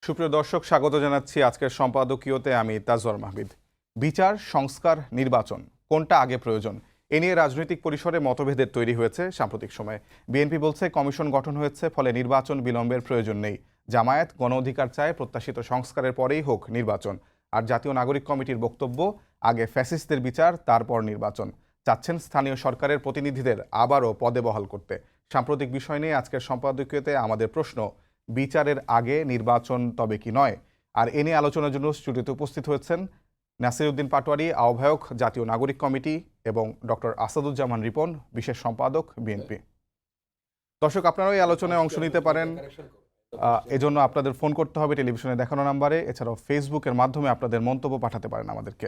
সুপ্রিয় দর্শক, স্বাগত জানাচ্ছি আজকের সম্পাদকীয়তে। আমি তাজওয়ার মাহবিদ। বিচার, সংস্কার, নির্বাচন কোনটা আগে প্রয়োজন এ নিয়ে রাজনৈতিক পরিসরে মতভেদের তৈরি হয়েছে সাম্প্রতিক সময়ে। বিএনপি বলছে কমিশন গঠন হয়েছে, ফলে নির্বাচন বিলম্বের প্রয়োজন নেই। জামায়াত গণ অধিকার চায়, প্রত্যাশিত সংস্কারের পরেই হোক নির্বাচন। আর জাতীয় নাগরিক কমিটির বক্তব্য, আগে ফ্যাসিস্টদের বিচার, তারপর নির্বাচন। চাচ্ছেন স্থানীয় সরকারের প্রতিনিধিদের আবারও পদে বহাল করতে। সাম্প্রতিক বিষয় নিয়ে আজকের সম্পাদকীয়তে আমাদের প্রশ্ন, বিচারের আগে নির্বাচন তবে কি নয়? আর এ নিয়ে আলোচনার জন্য স্টুডিওতে উপস্থিত হয়েছেন নাসিরউদ্দিন পাটোয়ারি, আহ্বায়ক জাতীয় নাগরিক কমিটি, এবং ডক্টর আসাদুজ্জামান রিপন, বিশেষ সম্পাদক বিএনপি। দর্শক, আপনারাও এই আলোচনায় অংশ নিতে পারেন। এজন্য আপনাদের ফোন করতে হবে টেলিভিশনে দেখানো নাম্বারে। এছাড়াও ফেসবুকের মাধ্যমে আপনাদের মন্তব্য পাঠাতে পারেন আমাদেরকে।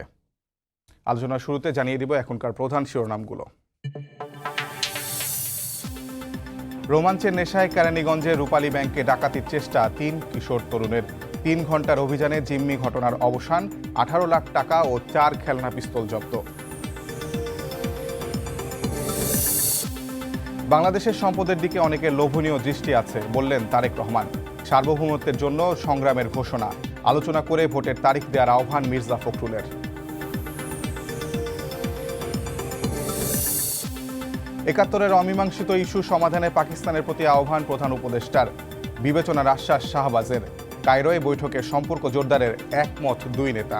আলোচনার শুরুতে জানিয়ে দিব এখনকার প্রধান শিরোনামগুলো। রোমাঞ্চের নেশায় কেরানীগঞ্জে রূপালী ব্যাংকে ডাকাতির চেষ্টা, 3 কিশোর তরুণের। 3 ঘন্টার অভিযানে জিম্মি ঘটনার অবসান, 18 লাখ টাকা ও 4 খেলনা পিস্তল জব্দ। বাংলাদেশের সম্পদের দিকে অনেকের লোভনীয় দৃষ্টি আছে, বললেন তারেক রহমান। সার্বভৌমত্বের জন্য সংগ্রামের ঘোষণা, আলোচনা করে ভোটের তারিখ দেওয়ার আহ্বান মির্জা ফখরুলের। একাত্তরের অমীমাংসিত ইস্যু সমাধানে পাকিস্তানের প্রতি আহ্বান প্রধান উপদেষ্টার, বিবেচনার আশ্বাস শাহবাজের। কায়রোয় বৈঠকে সম্পর্ক জোরদারের একমত 2 নেতা।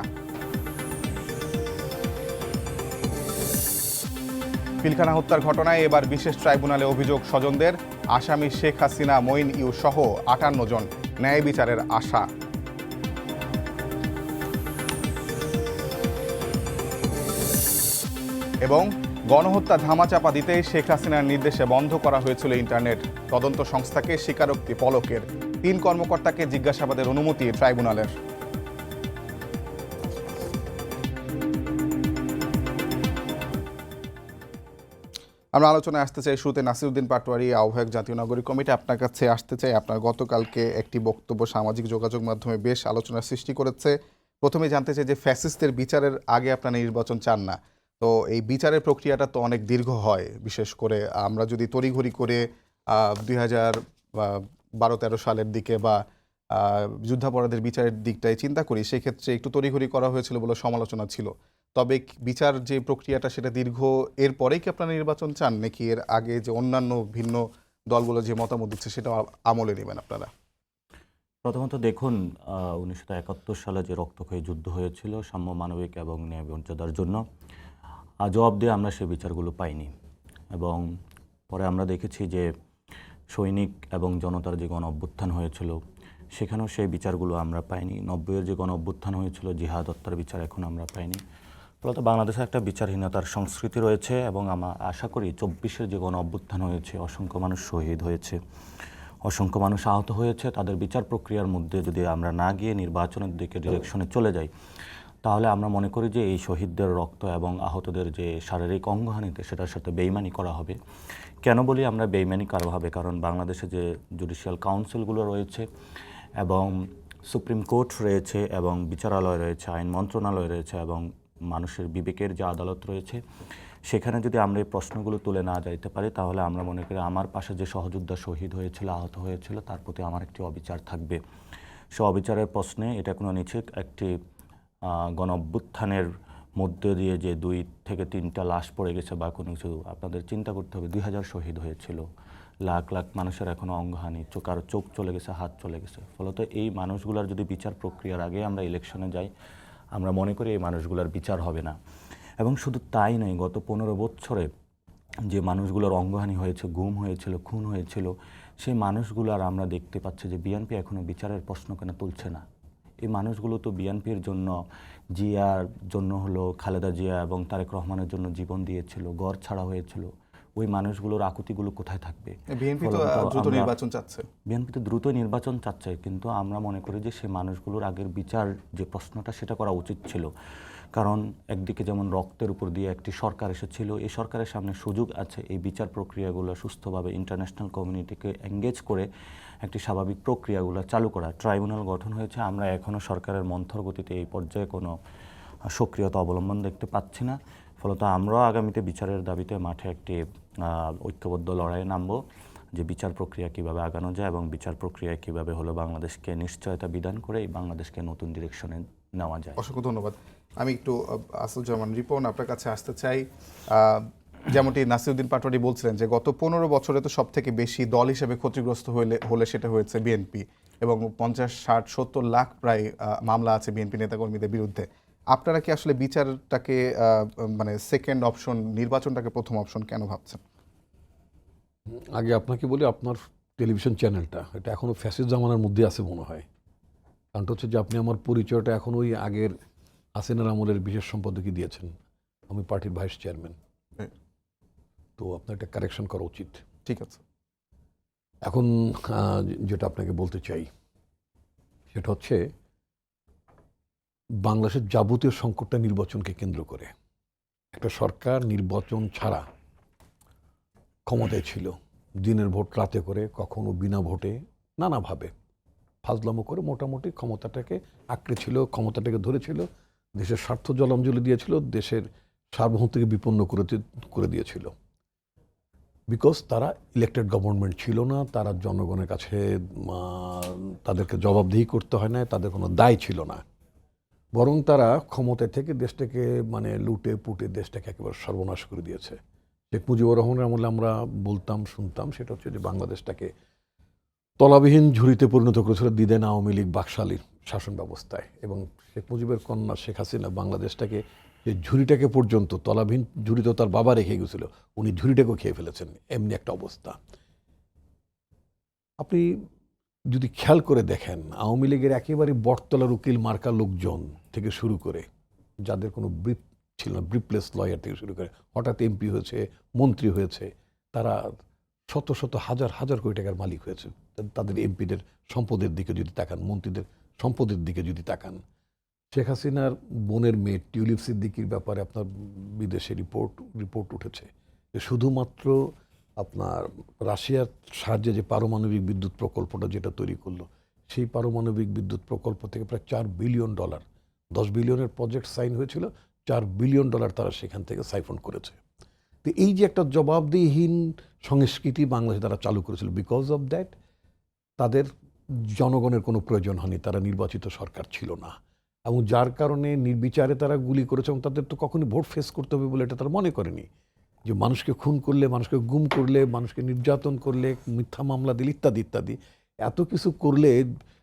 পিলখানা হত্যার ঘটনায় এবার বিশেষ ট্রাইব্যুনালে অভিযোগ স্বজনদের, আসামি শেখ হাসিনা, মঈন ইউ সহ 58 জন, ন্যায় বিচারের আশা। এবং গণহত্যা ধামাচাপা দিতেই শেখ হাসিনার নির্দেশে বন্ধ করা হয়েছিল ইন্টারনেট। তদন্ত সংস্থাকে স্বীকারোক্তি পলকের, 3 কর্মকর্তাকে জিজ্ঞাসাবাদের অনুমতি ট্রাইব্যুনালের। আমরা আলোচনায় আসতে চাই শুরুতে নাসিরউদ্দিন পাটোয়ারি, আহ্বায়ক জাতীয় নাগরিক কমিটি। আপনার কাছে আসতে চাই। আপনার গতকালকে একটি বক্তব্য সামাজিক যোগাযোগ মাধ্যমে বেশ আলোচনার সৃষ্টি করেছে। প্রথমে জানতে চাই যে ফ্যাসিস্টদের বিচারের আগে আপনারা নির্বাচন চান না, তো এই বিচারের প্রক্রিয়াটা তো অনেক দীর্ঘ হয়। বিশেষ করে আমরা যদি তড়িঘড়ি করে 2012-13 সালের দিকে বা যুদ্ধাপরাধের বিচারের দিকটাই চিন্তা করি, সেক্ষেত্রে একটু তড়িঘড়ি করা হয়েছিল বলে সমালোচনা ছিল। তবে বিচার যে প্রক্রিয়াটা সেটা দীর্ঘ, এর পরেই কি আপনারা নির্বাচন চান, নাকি এর আগে যে অন্যান্য ভিন্ন দলগুলো যে মতামত দিচ্ছে সেটা আমলে নেবেন আপনারা? প্রথমত দেখুন, 1971 সালে যে রক্তক্ষয়ী যুদ্ধ হয়েছিল সাম্য, মানবিক এবং ন্যায় মর্যাদার জন্য, জবাব দিয়ে আমরা সেই বিচারগুলো পাইনি। এবং পরে আমরা দেখেছি যে সৈনিক এবং জনতার যে গণ অভ্যুত্থান হয়েছিল সেখানেও সেই বিচারগুলো আমরা পাইনি। 90-এর যে গণ অভ্যুত্থান হয়েছিল, জিহাদ হত্যার বিচার এখন আমরা পাইনি। ফলত বাংলাদেশে একটা বিচারহীনতার সংস্কৃতি রয়েছে এবং আমরা আশা করি 24-এর যে গণ অভ্যুত্থান হয়েছে, অসংখ্য মানুষ শহীদ হয়েছে, অসংখ্য মানুষ আহত হয়েছে, তাদের বিচার প্রক্রিয়ার মধ্যে যদি আমরা না গিয়ে নির্বাচনের দিকে ডিরেকশনে চলে যাই, তাহলে আমরা মনে করি যে এই শহীদদের রক্ত এবং আহতদের যে শারীরিক অঙ্গহানিতে সেটার সাথে বেইমানি করা হবে। কেন বলি আমরা বেইমানি করা হবে? কারণ বাংলাদেশে যে জুডিশিয়াল কাউন্সিলগুলো রয়েছে এবং সুপ্রিম কোর্ট রয়েছে এবং বিচারালয় রয়েছে, আইন মন্ত্রণালয় রয়েছে এবং মানুষের বিবেকের যে আদালত রয়েছে, সেখানে যদি আমরা এই প্রশ্নগুলো তুলে না যাইতে পারি, তাহলে আমরা মনে করি আমার পাশে যে সহযোদ্ধা শহীদ হয়েছিল, আহত হয়েছিল, তার প্রতি আমার একটি অবিচার থাকবে। সে অবিচারের প্রশ্নে এটা কোনো নিছক একটি গণ অভ্যুত্থানের মধ্যে দিয়ে যে 2 থেকে 3টা লাশ পড়ে গেছে বা কোনো কিছু, আপনাদের চিন্তা করতে হবে 2000 শহীদ হয়েছিল, লাখ লাখ মানুষের এখনও অঙ্গহানি, কারো চোখ চলে গেছে, হাত চলে গেছে। ফলত এই মানুষগুলোর যদি বিচার প্রক্রিয়ার আগে আমরা ইলেকশনে যাই, আমরা মনে করি এই মানুষগুলোর বিচার হবে না। এবং শুধু তাই নয়, গত 15 বছরে যে মানুষগুলোর অঙ্গহানি হয়েছে, গুম হয়েছিল, খুন হয়েছিল, সেই মানুষগুলোর আমরা দেখতে পাচ্ছি যে বিএনপি এখনও বিচারের প্রশ্ন কেন তুলছে না। এই মানুষগুলো তো বিএনপির জন্য, জিয়ার জন্য হলো, খালেদা জিয়া এবং তারেক রহমানের জন্য জীবন দিয়েছিল, ঘর ছাড়া হয়েছিল। ওই মানুষগুলোর আকুতিগুলো কোথায় থাকবে? বিএনপি তো দ্রুত নির্বাচন চাচ্ছে। বিএনপি তো দ্রুত নির্বাচন চাচ্ছে, কিন্তু আমরা মনে করি যে সেই মানুষগুলোর আগের বিচার যে প্রশ্নটা সেটা করা উচিত ছিল। কারণ একদিকে যেমন রক্তের উপর দিয়ে একটি সরকার এসেছিল, এই সরকারের সামনে সুযোগ আছে এই বিচার প্রক্রিয়াগুলো সুস্থভাবে ইন্টারন্যাশনাল কমিউনিটিকে এঙ্গেজ করে একটি স্বাভাবিক প্রক্রিয়াগুলো চালু করা। ট্রাইব্যুনাল গঠন হয়েছে, আমরা এখনও সরকারের মন্থর গতিতে এই পর্যায়ে কোনো সক্রিয়তা অবলম্বন দেখতে পাচ্ছি না। ফলত আমরাও আগামীতে বিচারের দাবিতে মাঠে একটি ঐক্যবদ্ধ লড়াইয়ে নামব, যে বিচার প্রক্রিয়া কিভাবে আগানো যায় এবং বিচার প্রক্রিয়া কিভাবে হলো বাংলাদেশকে নিশ্চয়তা বিধান করে এই বাংলাদেশকে নতুন ডিরেকশনে নেওয়া যায়। অসংখ্য ধন্যবাদ। আমি একটু আসাদুজ্জামান রিপন আপনার কাছে আসতে চাই। যেমনটি নাসিরউদ্দিন পাটোয়ারি বলছিলেন যে গত 15 বছরে তো সব থেকে বেশি দল হিসেবে ক্ষতিগ্রস্ত হলে সেটা হয়েছে বিএনপি, এবং 50, 60, 70 লাখ প্রায় মামলা আছে বিএনপি নেতাকর্মীদের বিরুদ্ধে। আপনারা কি আসলে বিচারটাকে মানে সেকেন্ড অপশন, নির্বাচনটাকে প্রথম অপশন কেন ভাবছেন? আগে আপনাকে বলি, আপনার টেলিভিশন চ্যানেলটা এটা এখনো ফ্যাসিস্ট জামানার মধ্যে আছে মনে হয়। কারণটা হচ্ছে যে আপনি আমার পরিচয়টা এখন ওই আগের হাসিনার আমলের বিশেষ সম্পাদকই দিয়েছেন। আমি পার্টির ভাইস চেয়ারম্যান, তো আপনার একটা কারেকশন করা উচিত। ঠিক আছে। এখন যেটা আপনাকে বলতে চাই সেটা হচ্ছে বাংলাদেশের যাবতীয় সংকটটা নির্বাচনকে কেন্দ্র করে। একটা সরকার নির্বাচন ছাড়া ক্ষমতায় ছিল, দিনের ভোট রাতে করে, কখনো বিনা ভোটে, নানাভাবে ফাজলামো করে মোটামুটি ক্ষমতাটাকে আঁকড়ে ছিল, ক্ষমতাটাকে ধরেছিল, দেশের স্বার্থ জলাঞ্জলি দিয়েছিল, দেশের সার্বভৌমত্বকে বিপন্ন করে দিয়েছিল। বিকজ তারা ইলেক্টেড গভর্নমেন্ট ছিল না, তারা জনগণের কাছে তাদেরকে জবাবদিহি করতে হয় না, তাদের কোনো দায় ছিল না, বরং তারা ক্ষমতায় থেকে দেশটাকে মানে লুটে পুটে দেশটাকে একেবারে সর্বনাশ করে দিয়েছে। শেখ মুজিবুর রহমানের আমলে আমরা বলতাম শুনতাম সেটা হচ্ছে যে বাংলাদেশটাকে তলাবিহীন ঝুড়িতে পরিণত করেছিল দিদেন আওয়ামী লীগ বাকশালীর শাসন ব্যবস্থায়, এবং শেখ মুজিবের কন্যা শেখ হাসিনা বাংলাদেশটাকে যে ঝুড়িটাকে পর্যন্ত তলাবিহীন ঝুড়ি তো তার বাবা রেখে গেছিল, উনি ঝুড়িটাকেও খেয়ে ফেলেছেন, এমনি একটা অবস্থা। আপনি যদি খেয়াল করে দেখেন আওয়ামী লীগের একেবারে বটতলার উকিল মার্কা লোকজন থেকে শুরু করে, যাদের কোনো ব্রিফ ছিল না, ব্রিফলেস লয়ার থেকে শুরু করে হঠাৎ এমপি হয়েছে, মন্ত্রী হয়েছে, তারা শত শত হাজার হাজার কোটি টাকার মালিক হয়েছে। তাদের এমপিদের সম্পদের দিকে যদি তাকান, মন্ত্রীদের সম্পদের দিকে যদি তাকান, শেখ হাসিনার বোনের মেয়ে টিউলিপ সিদ্দিকির ব্যাপারে আপনার বিদেশে রিপোর্ট উঠেছে যে শুধুমাত্র আপনার রাশিয়ার সাহায্যে যে পারমাণবিক বিদ্যুৎ প্রকল্পটা যেটা তৈরি করলো, সেই পারমাণবিক বিদ্যুৎ প্রকল্প থেকে প্রায় $4 বিলিয়ন, 10 বিলিয়নের প্রজেক্ট সাইন হয়েছিল, $4 বিলিয়ন তারা সেখান থেকে সাইফন করেছে। তো এই যে একটা জবাবদিহিহীন সংস্কৃতি বাংলাদেশে তারা চালু করেছিল, বিকজ অফ দ্যাট তাদের জনগণের কোনো প্রয়োজন হয়নি, তারা নির্বাচিত সরকার ছিল না, এবং যার কারণে নির্বিচারে তারা গুলি করেছে, এবং তাদের তো কখনই ভোট ফেস করতে হবে বলে এটা তারা মনে করেনি। যে মানুষকে খুন করলে, মানুষকে গুম করলে, মানুষকে নির্যাতন করলে, মিথ্যা মামলা দিলে, ইত্যাদি ইত্যাদি এত কিছু করলে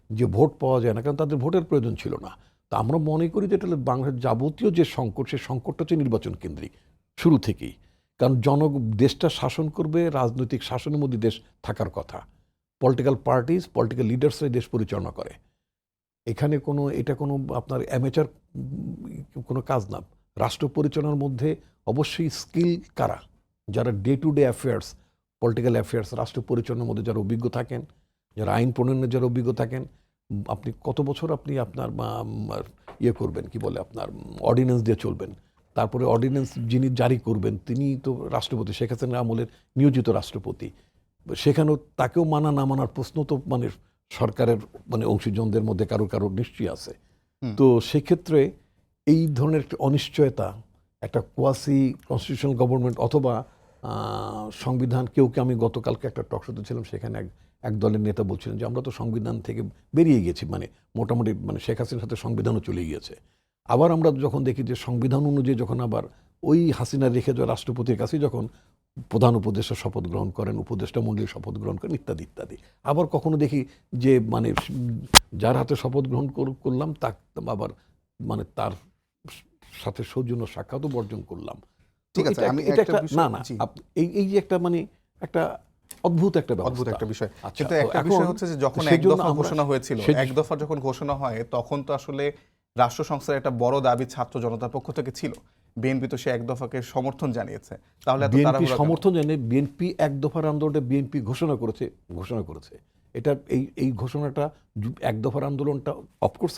যে ভোট পাওয়া যায় না, কারণ তাদের ভোটের প্রয়োজন ছিল না। তা আমরা মনে করি যে এটা বাংলাদেশের যাবতীয় যে সংকট, সেই সংকটটা হচ্ছে নির্বাচন কেন্দ্রিক শুরু থেকেই। কারণ দেশটা শাসন করবে, রাজনৈতিক শাসনের মধ্যে দেশ থাকার কথা। পলিটিক্যাল পার্টিজ, পলিটিক্যাল লিডার্সরাই দেশ পরিচালনা করে। এখানে এটা কোনো আপনার অ্যামেচার কোনো কাজ না। রাষ্ট্র পরিচালনার মধ্যে অবশ্যই স্কিল কারা, যারা day to day affairs, political affairs, রাষ্ট্র পরিচালনার মধ্যে যারা অভিজ্ঞ থাকেন, যারা আইন প্রণয়নের যারা অভিজ্ঞ থাকেন। আপনি কত বছর আপনি আপনার করবেন, কি বলে, আপনার অর্ডিন্যান্স দিয়ে চলবেন, তারপরে অর্ডিন্যান্স যিনি জারি করবেন তিনি তো রাষ্ট্রপতি, শেখ হাসিনার আমলের নিয়োজিত রাষ্ট্রপতি। সেখানেও তাকেও মানা না মানার প্রশ্ন তো মানে সরকারের মানে অংশীজনদের মধ্যে কারো নিশ্চয়ই আছে। তো সেক্ষেত্রে এই ধরনের একটা অনিশ্চয়তা, একটা কোয়াসি কনস্টিটিউশনাল গভর্নমেন্ট অথবা সংবিধান, আমি গতকালকে একটা টকশোতে ছিলাম, সেখানে এক দলের নেতা বলছিলেন যে আমরা তো সংবিধান থেকে বেরিয়ে গেছি, মানে মোটামুটি মানে শেখ হাসিনার সাথে সংবিধানও চলে গিয়েছে। আবার আমরা যখন দেখি যে সংবিধান অনুযায়ী যখন আবার ওই হাসিনা রেখে যাওয়া রাষ্ট্রপতির কাছে যখন প্রধান উপদেষ্টা শপথ গ্রহণ করেন, উপদেষ্টা মণ্ডলী শপথ গ্রহণ করেন, ইত্যাদি ইত্যাদি। আবার কখনো দেখি যে মানে যার হাতে শপথ গ্রহণ করলাম তা আবার মানে তার সাথে সৌজন্য সাক্ষাৎও বর্জন করলাম। ঠিক আছে, আমি একটা বিষয়, না এই যে একটা মানে একটা অদ্ভুত একটা বিষয়। আচ্ছা, কিন্তু একটা বিষয় হচ্ছে যে যখন এক দফা ঘোষণা হয়েছিল, এক দফা যখন ঘোষণা হয় তখন তো আসলে রাষ্ট্র সংস্থার একটা বড় দাবি ছাত্র জনতার পক্ষ থেকে ছিল। বিএনপি তো সে এক দফাকে সমর্থন জানিয়েছে, তাহলে বিএনপি সমর্থন জানিয়ে বিএনপি এক দফার আন্দোলনটা বিএনপি ঘোষণা করেছে। এটা এই ঘোষণাটা এক দফার আন্দোলনটা অফকোর্স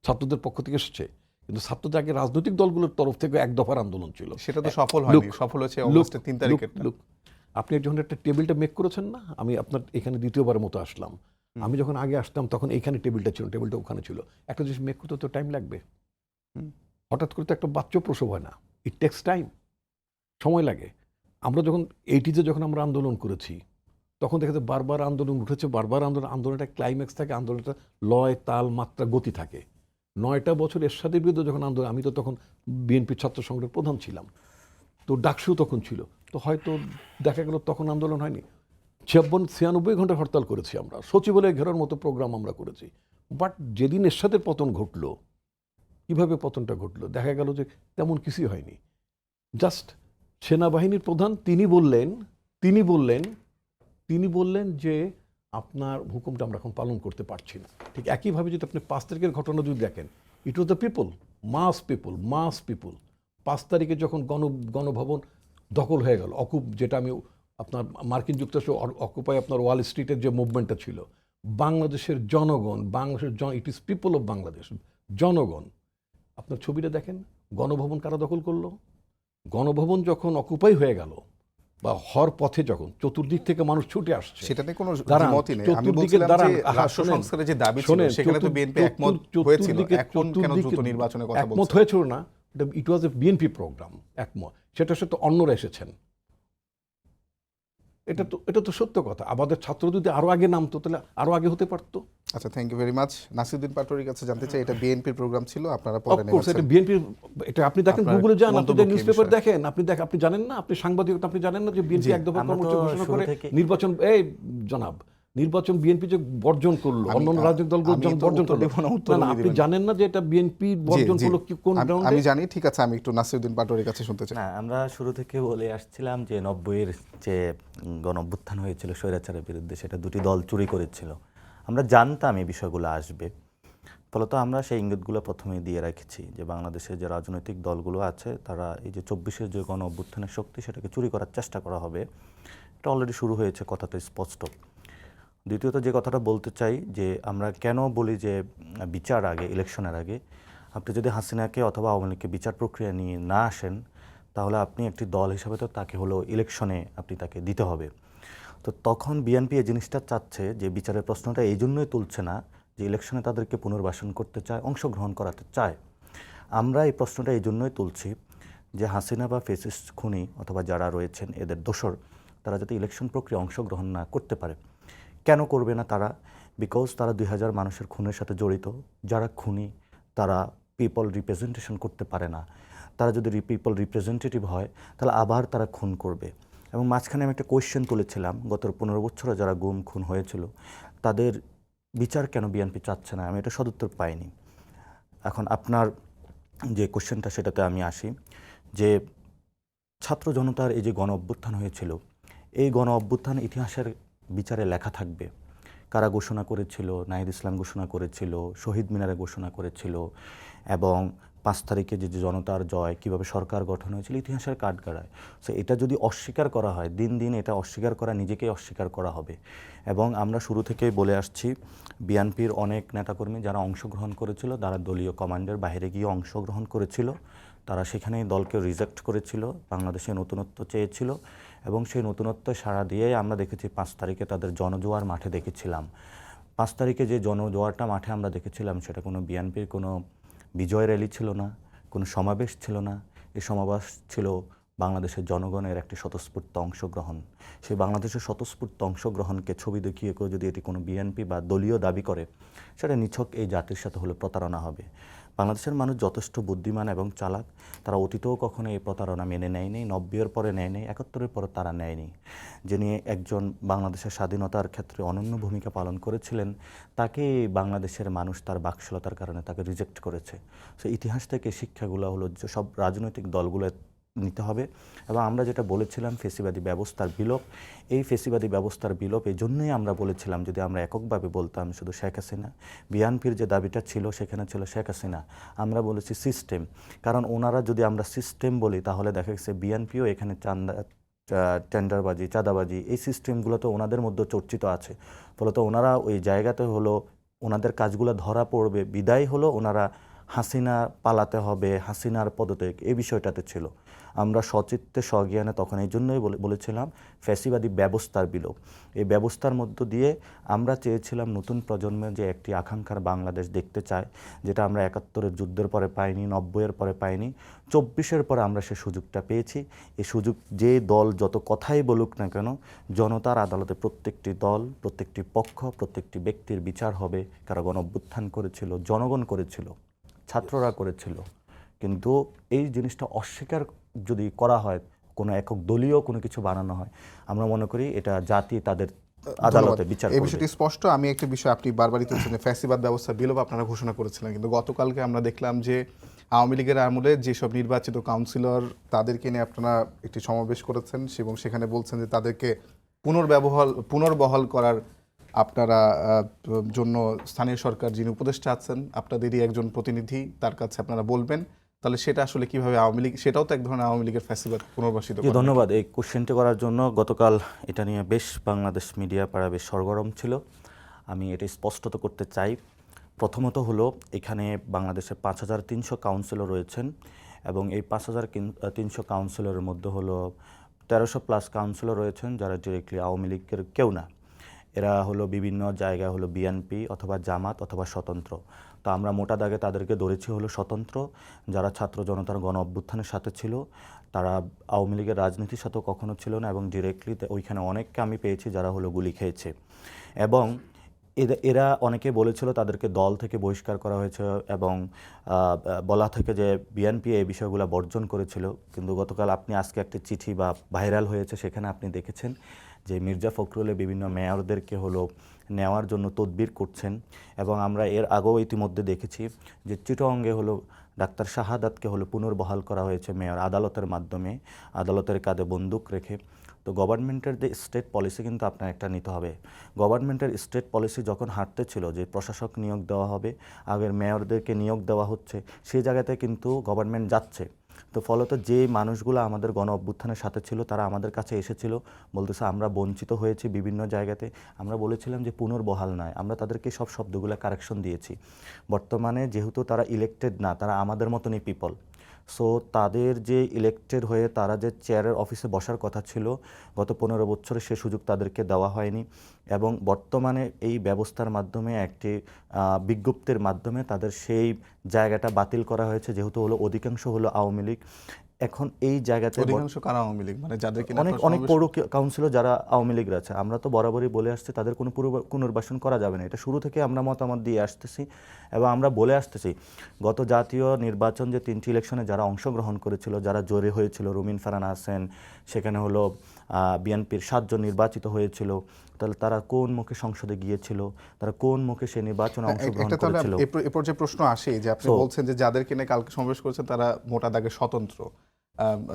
ছাত্রদের পক্ষ থেকে এসেছে, কিন্তু ছাত্রদের আগে রাজনৈতিক দলগুলোর তরফ থেকে এক দফার আন্দোলন ছিল, সেটা তো সফল হয়নি। সফল হয়েছে অগস্টের 3 তারিখে। আপনি যখন একটা টেবিলটা মেক করেছেন না, আমি আপনার এখানে দ্বিতীয়বারের মতো আসলাম, আমি যখন আগে আসতাম তখন এইখানে টেবিলটা ছিল, টেবিলটা ওখানে ছিল। একটা জিনিস মেক করতে তো টাইম লাগবে, হঠাৎ করে তো একটা বাচ্চা প্রসব হয় না, ইট টেক্স টাইম, সময় লাগে। আমরা যখন 80s যখন আমরা আন্দোলন করেছি তখন দেখা যায় বারবার আন্দোলন উঠেছে, বারবার আন্দোলনটা ক্লাইম্যাক্স থাকে, আন্দোলনটা লয়, তাল, মাত্রা, গতি থাকে। 9টা বছর এরশাদের বিরুদ্ধে যখন আন্দোলন, আমি তো তখন বিএনপি ছাত্র সংগঠনের প্রধান ছিলাম, তো ডাকসু তখন ছিল, তো হয়তো দেখা গেল তখন আন্দোলন হয়নি। 96 ঘন্টা হরতাল করেছি আমরা, সচিবালয় ঘেরার মতো প্রোগ্রাম আমরা করেছি। বাট যেদিন এরশাদের পতন ঘটলো, কিভাবে পতনটা ঘটলো, দেখা গেল যে তেমন কিছুই হয়নি। জাস্ট সেনাবাহিনীর প্রধান তিনি বললেন যে আপনার হুকুমটা আমরা এখন পালন করতে পারছি না। ঠিক একইভাবে যদি আপনি 5 তারিখের ঘটনা যদি দেখেন, it was the people, mass people. 5 তারিখে যখন গণভবন দখল হয়ে গেল, যেটা আমি আপনার মার্কিন যুক্তরাষ্ট্র অকুপাই আপনার ওয়াল স্ট্রিটের যে মুভমেন্টটা ছিল, বাংলাদেশের জনগণ, it is people of Bangladesh, জনগণ। আপনার ছবিটা দেখেন, গণভবন কারা দখল করলো? গণভবন যখন অকুপাই হয়ে গেল বা হর পথে যখন চতুর্দিক থেকে মানুষ ছুটে আসছে, সেটা নিয়ে কোনো দাঁড়ান, দ্বিমতই নেই। আমি চতুর্দিকে বলছিলাম দাঁড়ান, যে রাষ্ট্র শোনেন, সংস্কারের যে দাবি ছিল শোনেন, সেখানে তো বিএনপি একমত হয়েছিল, এখন কেন দ্রুত নির্বাচনের কথা একমত বলছে? হয়েছিল না, ইট ওয়াজ এ বিএনপি প্রোগ্রাম, একমত। সেটার সাথে অন্যরা এসেছেন, এটা তো সত্য কথা। আমাদের ছাত্র যদি আরো আগে নামতো তাহলে আরো আগে হতে পারতো। আচ্ছা, thank you very much. Nasiruddin পাটোয়ারির কাছে জানতে চাই, এটা বিএনপির প্রোগ্রাম ছিল, আপনারা পরে অফকোর্স এটা নেমেছেন। বিএনপি, এটা আপনি দেখেন, আপনার গুগলে যান, আপনি মন্তব্য কি নিউজ পেপার বিষয়ে? দেখেন, আপনি জানেন না, আপনি সাংবাদিকতা, আপনি জানেন না যে বিএনপি জি, এক দফা আমরা তো কর্মসূচি ঘোষণা শুরু করে থেকে- নির্বাচন, জনাব, নির্বাচন বিএনপি যে বর্জন করলো, আমি- অন্যান্য রাজনৈতিক দলগুলো আমি যখন তো বর্জন উত্তর করলো, দেব না, উত্তর না, উনি আপনি দিবেন। জানেন না যে এটা বিএনপি বর্জন জি, করলো কোন আমি গ্রাউন্ডে? জানি, ঠিক আছে, আমি একটু নাসিরউদ্দিন পাটোয়ারির কাছে শুনতে চাই। না, আমরা শুরু থেকে বলে আসছিলাম যে 90-এর যে গণ অভ্যুত্থান হয়েছিল স্বৈরাচারের বিরুদ্ধে, সেটা দুটি দল চুরি করেছিল। আমরা জানতাম এই বিষয়গুলো আসবে, ফলত আমরা সেই ইঙ্গিতগুলো প্রথমেই দিয়ে রেখেছি যে বাংলাদেশের যে রাজনৈতিক দলগুলো আছে তারা এই যে 24-এর যে গণ অভ্যুত্থানের শক্তি, সেটাকে চুরি করার চেষ্টা করা হবে। এটা অলরেডি শুরু হয়েছে, কথাটা স্পষ্ট। দ্বিতীয়ত যে কথাটা বলতে চাই, যে আমরা কেন বলি যে বিচার আগে, ইলেকশনের আগে। আপনি যদি হাসিনাকে অথবা আওয়ামী লীগকে বিচার প্রক্রিয়া নিয়ে না আসেন, তাহলে আপনি একটি দল হিসাবে তো তাকে হলো ইলেকশনে আপনি তাকে দিতে হবে। তো তখন বিএনপি এই জিনিসটা চাচ্ছে যে বিচারের প্রশ্নটা এই জন্যই তুলছে না যে ইলেকশনে তাদেরকে পুনর্বাসন করতে চায়, অংশগ্রহণ করাতে চায়। আমরা এই প্রশ্নটা এই জন্যই তুলছি যে হাসিনা বা ফেসিস্ট খুনি অথবা যারা রয়েছেন এদের দোসর, তারা যাতে ইলেকশন প্রক্রিয়া অংশগ্রহণ না করতে পারে। কেন করবে না তারা? বিকজ তারা 2000 মানুষের খুনের সাথে জড়িত। যারা খুনি তারা পিপল রিপ্রেজেন্টেশন করতে পারে না। তারা যদি পিপল রিপ্রেজেন্টেটিভ হয় তাহলে আবার তারা খুন করবে। এবং মাঝখানে আমি একটা কোয়েশ্চেন তুলেছিলাম, গত 15 বছরে যারা গুম খুন হয়েছিল তাদের বিচার কেন বিএনপি চাচ্ছে না? আমি এটা সদুত্তর পাইনি। এখন আপনার যে কোশ্চেনটা, সেটাতে আমি আসি যে ছাত্র জনতার এই যে গণ অভ্যুত্থান হয়েছিল, এই গণ অভ্যুত্থান ইতিহাসের বিচারে লেখা থাকবে। কারা ঘোষণা করেছিল? নাহিদ ইসলাম ঘোষণা করেছিল, শহীদ মিনারে ঘোষণা করেছিল, এবং 5 তারিখে যে জনতার জয়, কিভাবে সরকার গঠন হয়েছিল, ইতিহাসের কাঠগড়ায়। সো এটা যদি অস্বীকার করা হয়, দিন দিন এটা অস্বীকার করা, নিজেকেই অস্বীকার করা হবে। এবং আমরা শুরু থেকেই বলে আসছি, বিএনপির অনেক নেতাকর্মী যারা অংশগ্রহণ করেছিল, তারা দলীয় কমান্ডের বাইরে গিয়ে অংশগ্রহণ করেছিল। তারা সেখানেই দলকে রিজেক্ট করেছিল, বাংলাদেশে নতুনত্ব চেয়েছিল, এবং সেই নতুনত্ব সাড়া দিয়েই আমরা দেখেছি 5 তারিখে তাদের জনজোয়ার মাঠে দেখেছিলাম। 5 তারিখে যে জনজোয়ারটা মাঠে আমরা দেখেছিলাম, সেটা কোনো বিএনপির কোনো বিজয় র্যালি ছিল না, কোনো সমাবেশ ছিল না। এই সমাবেশ ছিল বাংলাদেশের জনগণের একটি স্বতঃস্ফূর্ত অংশগ্রহণ। সেই বাংলাদেশের স্বতঃস্ফূর্ত অংশগ্রহণকে ছবি দেখিয়ে কেউ যদি এটি কোনো বিএনপি বা দলীয় দাবি করে, সেটা নিছক এই জাতির সাথে হলে প্রতারণা হবে। বাংলাদেশের মানুষ যথেষ্ট বুদ্ধিমান এবং চালাক। তারা অতীতেও কখনো এই প্রতারণা মেনে নেয়নি, 90-এর পরে নেয়নি, 71-এর পরে তারা নেয়নি। যিনি একজন বাংলাদেশের স্বাধীনতার ক্ষেত্রে অনন্য ভূমিকা পালন করেছিলেন, তাকে বাংলাদেশের মানুষ তার বাকশালতার কারণে তাকে রিজেক্ট করেছে। সো ইতিহাস থেকে শিক্ষাগুলো হলো যে সব রাজনৈতিক দলগুলো নিতে হবে। এবং আমরা যেটা বলেছিলাম ফেসিবাদী ব্যবস্থার বিলোপ, এই ফেসিবাদী ব্যবস্থার বিলোপ এই জন্যই আমরা বলেছিলাম, যদি আমরা এককভাবে বলতাম শুধু শেখ হাসিনা, বিএনপির যে দাবিটা ছিল সেখানে ছিল শেখ হাসিনা, আমরা বলেছি সিস্টেম। কারণ ওনারা যদি আমরা সিস্টেম বলি, তাহলে দেখা গেছে বিএনপিও এখানে টেন্ডারবাজি, চাঁদাবাজি, এই সিস্টেমগুলো তো ওনাদের মধ্যে চর্চিত আছে। ফলত ওনারা ওই জায়গাতে হলো ওনাদের কাজগুলো ধরা পড়বে, বিদায় হলো ওনারা হাসিনা পালাতে হবে, হাসিনার পদত্যাগ, এই বিষয়টাতে ছিল। আমরা সচিত্তে স্বজ্ঞানে তখন এই জন্যই বলেছিলাম ফ্যাসিবাদী ব্যবস্থার বিলোপ। এই ব্যবস্থার মধ্য দিয়ে আমরা চেয়েছিলাম নতুন প্রজন্মের যে একটি আকাঙ্ক্ষার বাংলাদেশ দেখতে চায়, যেটা আমরা ৭১-এর যুদ্ধের পরে পাইনি, ৯০-এর পরে পাইনি, ২৪-এর পরে আমরা সে সুযোগটা পেয়েছি। এই সুযোগ যে দল যত কথাই বলুক না কেন, জনতার আদালতে প্রত্যেকটি দল, প্রত্যেকটি পক্ষ, প্রত্যেকটি ব্যক্তির বিচার হবে। কারা গণ অভ্যুত্থান করেছিল, জনগণ করেছিল, ছাত্ররা করেছিল। কিন্তু এই জিনিসটা অস্বীকার যদি করা হয়, কোনো একক দলীয় কোনো কিছু বানানো হয়, আমরা মনে করি এটা জাতি তাদের আদালতে বিচার এই করবে। বিষয়টি স্পষ্ট। আমি একটা বিষয় আপনি বারবারই তুলছেন যে ফ্যাসিবাদ ব্যবস্থা বিলোপ আপনারা ঘোষণা করেছিলেন, কিন্তু গতকালকে আমরা দেখলাম যে আওয়ামী লীগের আমলে যেসব নির্বাচিত কাউন্সিলর তাদেরকে নিয়ে আপনারা একটি সমাবেশ করেছেন এবং সেখানে বলছেন যে তাদেরকে পুনর্বহাল করার আপনারা জন্য স্থানীয় সরকার যিনি উপদেষ্টা আছেন আপনাদেরই একজন প্রতিনিধি, তার কাছে আপনারা বলবেন। তাহলে সেটা আসলে কিভাবে আওয়ামী লীগ, সেটাও তো এক ধরনের আওয়ামী লীগের ফ্যাসিবাদ পুনর্বাসিত করা। ধন্যবাদ এই কোশ্চেনটি করার জন্য। গতকাল এটা নিয়ে বেশ বাংলাদেশ মিডিয়া পাড়া বেশ সরগরম ছিল। আমি এটা স্পষ্টত করতে চাই। প্রথমত হলো, এখানে বাংলাদেশে ৫,৩০০ কাউন্সিলর রয়েছেন এবং এই ৫,৩০০ কাউন্সিলরের মধ্যে হলো ১৩০০+ কাউন্সিলর রয়েছেন যারা ডিরেক্টলি আওয়ামী লীগের কেউ না। এরা হলো বিভিন্ন জায়গায় হলো বিএনপি অথবা জামাত অথবা স্বতন্ত্র। তো আমরা মোটা দাগে তাদেরকে ধরেছি হলো স্বতন্ত্র, যারা ছাত্র জনতার গণ অভ্যুত্থানের সাথে ছিল। তারা আওয়ামী লীগের রাজনীতির সাথেও কখনো ছিল না এবং ডিরেক্টলি ওইখানে অনেককে আমি পেয়েছি যারা হলো গুলি খেয়েছে। এবং এরা অনেকে বলেছিল তাদেরকে দল থেকে বহিষ্কার করা হয়েছে এবং বলা থেকে যে বিএনপি এই বিষয়গুলো বর্জন করেছিল। কিন্তু গতকাল আপনি আজকে একটা চিঠি বা ভাইরাল হয়েছে, সেখানে আপনি দেখেছেন যে মির্জা ফখরুলের বিভিন্ন মেয়রদেরকে হলো নেওয়ার জন্য তদবির করছেন। এবং আমরা এর আগেও ইতিমধ্যে দেখেছি যে চিটাগংয়ে হলো ডাক্তার শাহাদাতকে হলো পুনর্বহাল করা হয়েছে মেয়র আদালতের মাধ্যমে, আদালতের কাঁধে বন্দুক রেখে। তো গভর্নমেন্টের যে স্টেট পলিসি কিন্তু আপনার একটা নিতে হবে। গভর্নমেন্টের স্টেট পলিসি যখন হাঁটতে ছিল যে প্রশাসক নিয়োগ দেওয়া হবে, আগের মেয়রদেরকে নিয়োগ দেওয়া হচ্ছে, সেই জায়গাতে কিন্তু গভর্নমেন্ট যাচ্ছে। তো ফলত যে মানুষগুলো আমাদের গণ অভ্যুত্থানের সাথে ছিল তারা আমাদের কাছে এসেছিল, বলতেছে আমরা বঞ্চিত হয়েছি বিভিন্ন জায়গাতে। আমরা বলেছিলাম যে পুনর্বহাল নয়, আমরা তাদেরকে সব শব্দগুলো কারেকশন দিয়েছি। বর্তমানে যেহেতু তারা ইলেক্টেড না, তারা আমাদের মতনই পিপল। সো তাদের যে ইলেক্টেড হয়ে তারা যে চেয়ারের অফিসে বসার কথা ছিল, গত ১৫ বছরে সে সুযোগ তাদেরকে দেওয়া হয়নি। এবং বর্তমানে এই ব্যবস্থার মাধ্যমে একটি বিজ্ঞপ্তির মাধ্যমে তাদের সেই জায়গাটা বাতিল করা হয়েছে, যেহেতু হলো অধিকাংশ হলো আওয়ামী লীগ। এখন এই জায়গাতে অধিকাংশ কারা আওয়ামী লীগ, মানে যাদেরকে অনেক পৌর কাউন্সিলর যারা আওয়ামী লীগরা আছে, আমরা তো বরাবরই বলে আসছি তাদের কোনো পুনর্বাসন করা যাবে না। এটা শুরু থেকে আমরা মতামত দিয়ে আসতেছি এবং আমরা বলে আসতেছি। গত জাতীয় নির্বাচন যে 3টি ইলেকশনে যারা অংশগ্রহণ করেছিল, যারা জয়ী হয়েছিল, রুমিন ফারহানা আছেন, সেখানে হলো বিএনপির 7 জন নির্বাচিত হয়েছিল। তাহলে তারা কোন মুখে সংসদে গিয়েছিল, তারা কোন মুখে সেই নির্বাচনে অংশগ্রহণ করেছিল? এরপর যে প্রশ্ন আসে যে আপনি বলছেন যে যাদেরকে নিয়ে কালকে সমাবেশ করেছেন তারা মোটা দাগে স্বতন্ত্র।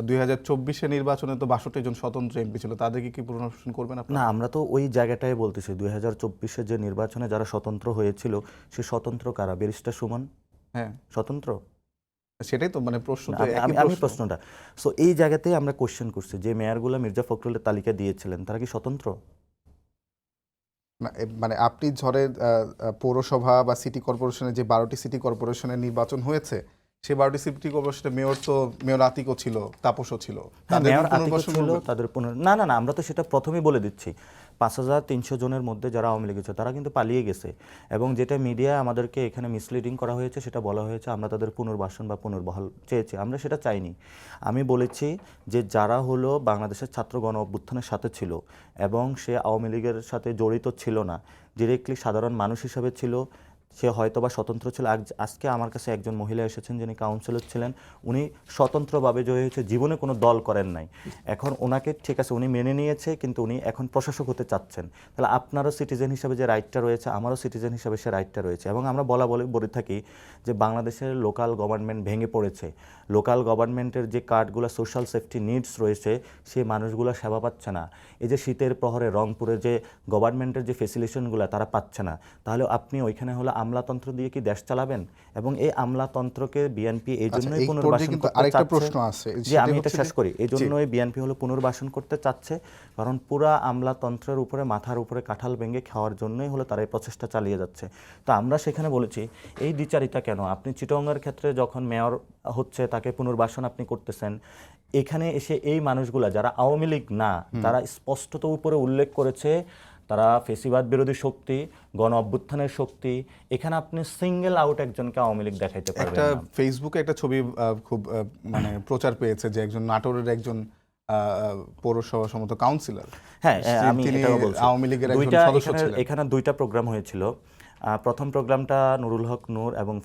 2024 নির্বাচনে তো 62 জন স্বতন্ত্র এমপি ছিল, তাদেরকে কি পুনর্বাসন করবেন আপনারা? না, আমরা তো ওই জায়গাটাই বলতেছি। 2024 যে নির্বাচনে যারা স্বতন্ত্র হয়েছিল, সে স্বতন্ত্র কারা? ব্যারিস্টার সুমন হ্যাঁ স্বতন্ত্র? সেটাই তো, মানে প্রশ্ন তো একই আমি প্রশ্ন। প্রশ্নটা, সো এই জায়গাতেই আমরা কোশ্চেন করছি যে মেয়রগুলো মির্জা ফখরুলের তালিকা দিয়েছিলেন, তারা কি স্বতন্ত্র? না, মানে আপনি ধরেন পৌরসভা বা সিটি কর্পোরেশনের যে 12টি সিটি কর্পোরেশনের নির্বাচন হয়েছে, সেই 12টি সিটি কর্পোরেশনের মেয়র আতিকও ছিল, তাপসও ছিল, তাদের মেয়র আতিকও পুনর্বাসন ছিল, করবেন? তাদের না, আমরা তো সেটা প্রথমেই বলে দিচ্ছি। ৫,৩০০ জনের মধ্যে যারা আওয়ামী লীগ ছিল তারা কিন্তু পালিয়ে গেছে এবং যেটা মিডিয়ায় আমাদেরকে এখানে মিসলিডিং করা হয়েছে, সেটা বলা হয়েছে আমরা তাদের পুনর্বাসন বা পুনর্বহাল চেয়েছি। আমরা সেটা চাইনি। আমি বলেছি যে যারা হলো বাংলাদেশের ছাত্র গণ অভ্যুত্থানের সাথে ছিল এবং সে আওয়ামী লীগের সাথে জড়িত ছিল না, ডিরেক্টলি সাধারণ মানুষ হিসাবে ছিল, সে হয়তো বা স্বতন্ত্র ছিল। আজকে আমার কাছে একজন মহিলা এসেছেন যিনি কাউন্সিলর ছিলেন, উনি স্বতন্ত্রভাবে জয়ী হয়েছে, জীবনে কোনো দল করেন নাই। এখন ওনাকে ঠিক আছে, উনি মেনে নিয়েছে, কিন্তু উনি এখন প্রশাসক হতে চাচ্ছেন। তাহলে আপনারও সিটিজেন হিসাবে যে রাইটটা রয়েছে, আমারও সিটিজেন হিসাবে সে রাইটটা রয়েছে। এবং আমরা বলে থাকি যে বাংলাদেশের লোকাল গভর্নমেন্ট ভেঙে পড়েছে। লোকাল গভর্নমেন্টের যে কার্ডগুলো সোশ্যাল সেফটি নিডস রয়েছে, সেই মানুষগুলো সেবা পাচ্ছে না। এই যে শীতের প্রহরে রংপুরে যে গভর্নমেন্টের যে ফেসিলিটেশনগুলো তারা পাচ্ছে না, তাহলে আপনি ওইখানে হলো আমলাতন্ত্র দিয়ে কি দেশ চালাবেন? এবং এই আমলাতন্ত্রকে বিএনপি এই জন্যই এই পুনর্বাসন পর্যায়ে কিন্তু করতে আরেকটা চাচ্ছে। প্রশ্ন আছে, যে সেটা আমি এটা হচ্ছে শেষ করি, এই জন্যই বিএনপি হলো পুনর্বাসন করতে চাচ্ছে, কারণ পুরা আমলাতন্ত্রের উপরে মাথার উপরে কাঁঠাল ভেঙে খাওয়ার জন্যই হলো তারা এই প্রচেষ্টা চালিয়ে যাচ্ছে। তো আমরা সেখানে বলেছি এই দ্বিচারিতা কেন? আপনি চিটগাংয়ের ক্ষেত্রে যখন মেয়র হচ্ছে তাকে পুনর্বাসন আপনি করতেছেন, এখানে এসে এই মানুষগুলা যারা আওয়ামী লীগ না, তারা স্পষ্টত উপরে উল্লেখ করেছে তারা ফেসিবাদ বিরোধী শক্তি, গণ অভ্যুত্থানের শক্তি। এখানে আপনি সিঙ্গেল আউট একজনকে আওয়ামী লীগ দেখাইতে পারবেন একটা না। ফেসবুকে একটা ছবি খুব মানে প্রচার পেয়েছে যে একজন নাটোরের একজন পৌরসভা সম্মত কাউন্সিলর, হ্যাঁ, আমি তিনি এটাও বলছি। আওয়ামী লীগের একজন সদস্য ছিলেন। এখানে দুইটা প্রোগ্রাম হয়েছিল। প্রথম প্রোগ্রামটা নুরুল হক নূর এবং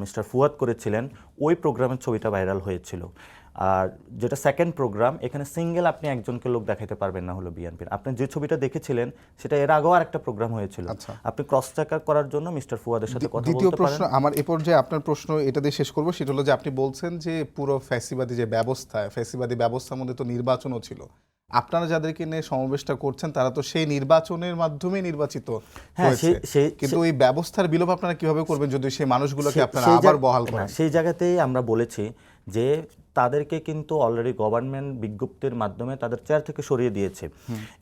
মিস্টার ফুয়াদ করেছিলেন, ওই প্রোগ্রামের ছবিটা ভাইরাল হয়েছিল। আর যেটা সেকেন্ড প্রোগ্রাম, এখানে সিঙ্গেল আপনি একজনকে লোক দেখাইতে পারবেন না হলো বিএনপির। আপনি যে ছবিটা দেখেছিলেন সেটা এর আগেও আরেকটা প্রোগ্রাম হয়েছিল। আপনি ক্রস চেক করার জন্য মিস্টার ফুয়াদের সাথে কথা বলতে পারেন। দ্বিতীয় প্রশ্ন আমার এ পর্যায়ে আপনার প্রশ্ন এটা দিয়ে শেষ করব, সেটা হলো যে আপনি বলছেন যে পুরো ফ্যাসিবাদী যে ব্যবস্থা, ফ্যাসিবাদী ব্যবস্থার মধ্যে তো নির্বাচনও ছিল। আপনারা যাদেরকে নিয়ে সমাবেশটা করছেন তারা তো সেই নির্বাচনের মাধ্যমে নির্বাচিত হয়েছে, কিন্তু ওই ব্যবস্থার বিলোপ আপনারা কিভাবে করবেন যদি সেই মানুষগুলোকে আপনারা আবার বহাল করেন? সেই জায়গাতেই আমরা বলেছি যে তাদেরকে কিন্তু অলরেডি গভর্নমেন্ট বিজ্ঞপ্তির মাধ্যমে তাদের চেয়ার থেকে সরিয়ে দিয়েছে।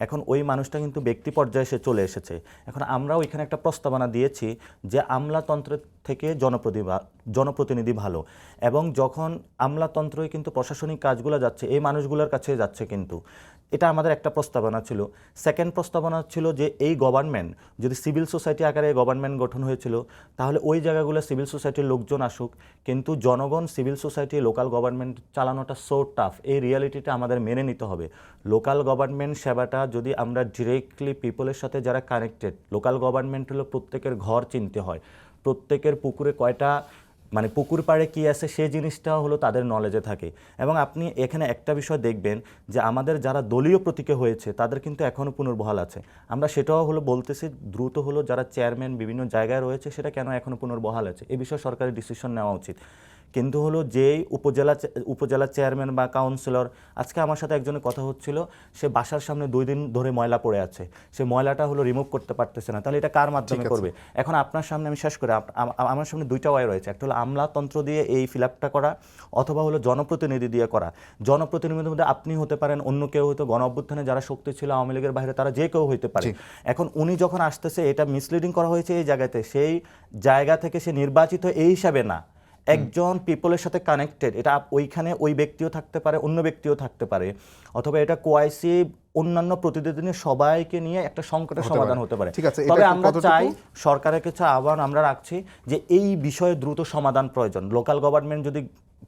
এখন ওই মানুষটা কিন্তু ব্যক্তি পর্যায়ে এসে চলে এসেছে। এখন আমরা ওইখানে একটা প্রস্তাবনা দিয়েছি যে আমলাতন্ত্রের থেকে জনপ্রতিনিধি ভালো, এবং যখন আমলাতন্ত্রই কিন্তু প্রশাসনিক কাজগুলো যাচ্ছে এই মানুষগুলোর কাছে যাচ্ছে, কিন্তু এটা আমাদের একটা প্রস্তাবনা ছিল। সেকেন্ড প্রস্তাবনা ছিল যে এই গভর্নমেন্ট যদি সিভিল সোসাইটি আকারে গভর্নমেন্ট গঠন হয়েছিল, তাহলে ওই জায়গাগুলো সিভিল সোসাইটির লোকজন আসুক, কিন্তু জনগণ সিভিল সোসাইটি লোকাল গভর্নমেন্ট চালানোটা সো টাফ, এই রিয়ালিটিটা আমাদের মেনে নিতে হবে। লোকাল গভর্নমেন্ট সেবাটা যদি আমরা ডিরেক্টলি পিপলের সাথে যারা কানেক্টেড, লোকাল গভর্নমেন্ট হলো প্রত্যেকের ঘর চিনতে হয়, প্রত্যেকের পুকুরে কয়টা মানে পুকুর পাড়ে কী আছে সেই জিনিসটাও হলো তাদের নলেজে থাকে। এবং আপনি এখানে একটা বিষয় দেখবেন যে আমাদের যারা দলীয় প্রতীকে হয়েছে তাদের কিন্তু এখনও পুনর্বহাল আছে। আমরা সেটাও হলো বলতেছি দ্রুত হলো যারা চেয়ারম্যান বিভিন্ন জায়গায় রয়েছে সেটা কেন এখনও পুনর্বহাল আছে, এ বিষয়ে সরকারের ডিসিশন নেওয়া উচিত। কিন্তু হলো যেই উপজেলা চেয়ারম্যান বা কাউন্সিলর, আজকে আমার সাথে একজনের কথা হচ্ছিল, সে বাসার সামনে 2 দিন ধরে ময়লা পড়ে আছে, সে ময়লাটা হলো রিমুভ করতে পারতেছে না, তাহলে এটা কার মাধ্যমে করবে? এখন আপনার সামনে আমি শেষ করে, আমার সামনে 2টা ওয়ে রয়েছে, একটা হলো আমলাতন্ত্র দিয়ে এই ফিল আপটা করা, অথবা হলো জনপ্রতিনিধি দিয়ে করা। জনপ্রতিনিধির মধ্যে আপনি হতে পারেন, অন্য কেউ হয়তো, গণ অভ্যুত্থানে যারা শক্তি ছিল আওয়ামী লীগের বাইরে তারা যে কেউ হইতে পারে। এখন উনি যখন আসতেছে, এটা মিসলিডিং করা হয়েছে এই জায়গাতে, সেই জায়গা থেকে সে নির্বাচিত এই হিসাবে না, একজন পিপলের সাথে কানেক্টেড, এটা ওইখানে ওই ব্যক্তিও থাকতে পারে, অন্য ব্যক্তিও থাকতে পারে, অথবা এটা কোয়াইসি অন্যান্য প্রতিনিধিদের সবাইকে নিয়ে একটা সংকটের সমাধান হতে পারে। তবে আমরা চাই, সরকারের কাছে আহ্বান আমরা রাখছি যে এই বিষয়ে দ্রুত সমাধান প্রয়োজন। লোকাল গভর্নমেন্ট যদি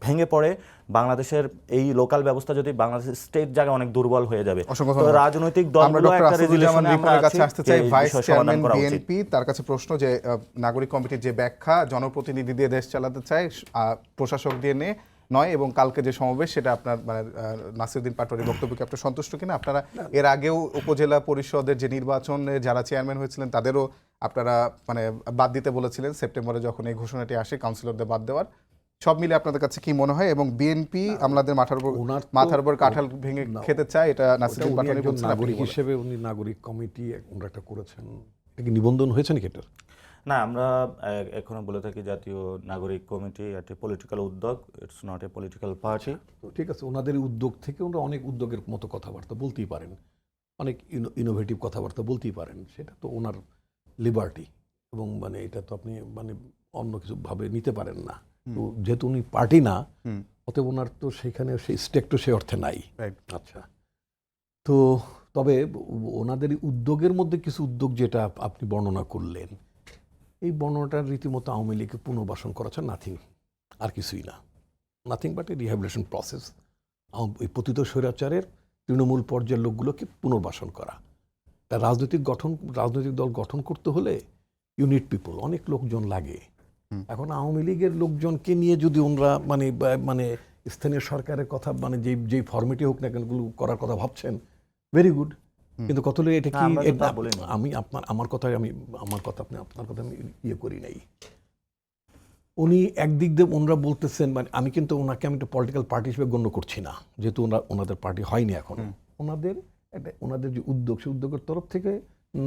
ভেঙে পড়ে, বাংলাদেশের এই লোকাল ব্যবস্থা যদি বাংলাদেশের স্টেট জায়গায় অনেক দুর্বল হয়ে যাবে, তো রাজনৈতিক দলগুলো একটা রেজুলেশনে আমরা কাছে আসতে চাই। ভাইস চেয়ারম্যান বিএনপি, তার কাছে প্রশ্ন যে নাগরিক কমিটির যে ব্যাখ্যা জনপ্রতিনিধি দিয়ে দেশ চালাতে চায়, প্রশাসক দিয়ে নয়, এবং কালকে যে সমাবেশ সেটা আপনার মানে নাসিরউদ্দিন পাটোয়ারির বক্তব্যকে আপনার সন্তুষ্ট কিনা? আপনারা এর আগেও উপজেলা পরিষদের যে নির্বাচনে যারা চেয়ারম্যান হয়েছিলেন তাদেরও আপনারা মানে বাদ দিতে বলেছিলেন সেপ্টেম্বরে যখন এই ঘোষণাটি আসে কাউন্সিলরদের বাদ দেওয়ার। সব মিলে আপনাদের কাছে কি মনে হয়? এবং বিএনপি আমাদের মাথার উপর কাঁঠাল ভেঙে খেতে চায়, এটা নাসিরউদ্দিন পাটোয়ারি বলছেন, নাগরিক হিসেবে উনি নাগরিক কমিটি ওনারা একটা করেছেন, এটা কি নিবন্ধন হয়েছে নাকি এটার? না, আমরা এখনো বলে থাকি জাতীয় নাগরিক কমিটি একটা পলিটিক্যাল উদ্যোগ, it's not a political party. ঠিক আছে, ওনাদের উদ্যোগ থেকে ওনারা অনেক উদ্যোগের মতো কথাবার্তা বলতেই পারেন, অনেক ইনোভেটিভ কথাবার্তা বলতেই পারেন, সেটা তো ওনার লিবার্টি, এবং মানে এটা তো আপনি মানে অন্য কিছু ভাবে নিতে পারেন না। তো যেহেতু উনি পার্টি না, অতএব ওনার তো সেখানে সেই স্টেক তো সে অর্থে নাই। আচ্ছা, তো তবে ওনাদের উদ্যোগের মধ্যে কিছু উদ্যোগ যেটা আপনি বর্ণনা করলেন, এই বর্ণনাটার রীতিমতো আওয়ামী লীগকে পুনর্বাসন করাচ্ছে, নাথিং, আর কিছুই না, nothing but A rehabilitation process. ওই পতিত স্বৈরাচারের তৃণমূল পর্যায়ের লোকগুলোকে পুনর্বাসন করা। তা রাজনৈতিক দল গঠন করতে হলে ইউনিট পিপল, অনেক লোকজন লাগে। এখন আওয়ামী লীগের লোকজনকে নিয়ে যদি ওনারা মানে স্থানীয় সরকারের কথা মানে যেই ফর্মেটে হোক না কেন করার কথা ভাবছেন, ভেরি গুড, কিন্তু কত এটা কি আমি আমার কথা আপনি আপনার কথা আমি ইয়ে করি নাই। উনি একদিক দিয়ে ওনারা বলতেছেন, মানে আমি কিন্তু ওনাকে আমি একটা পলিটিক্যাল পার্টি হিসেবে গণ্য করছি না, যেহেতু ওনাদের পার্টি হয়নি এখন। ওনাদের যে উদ্যোগ, সেই উদ্যোগের তরফ থেকে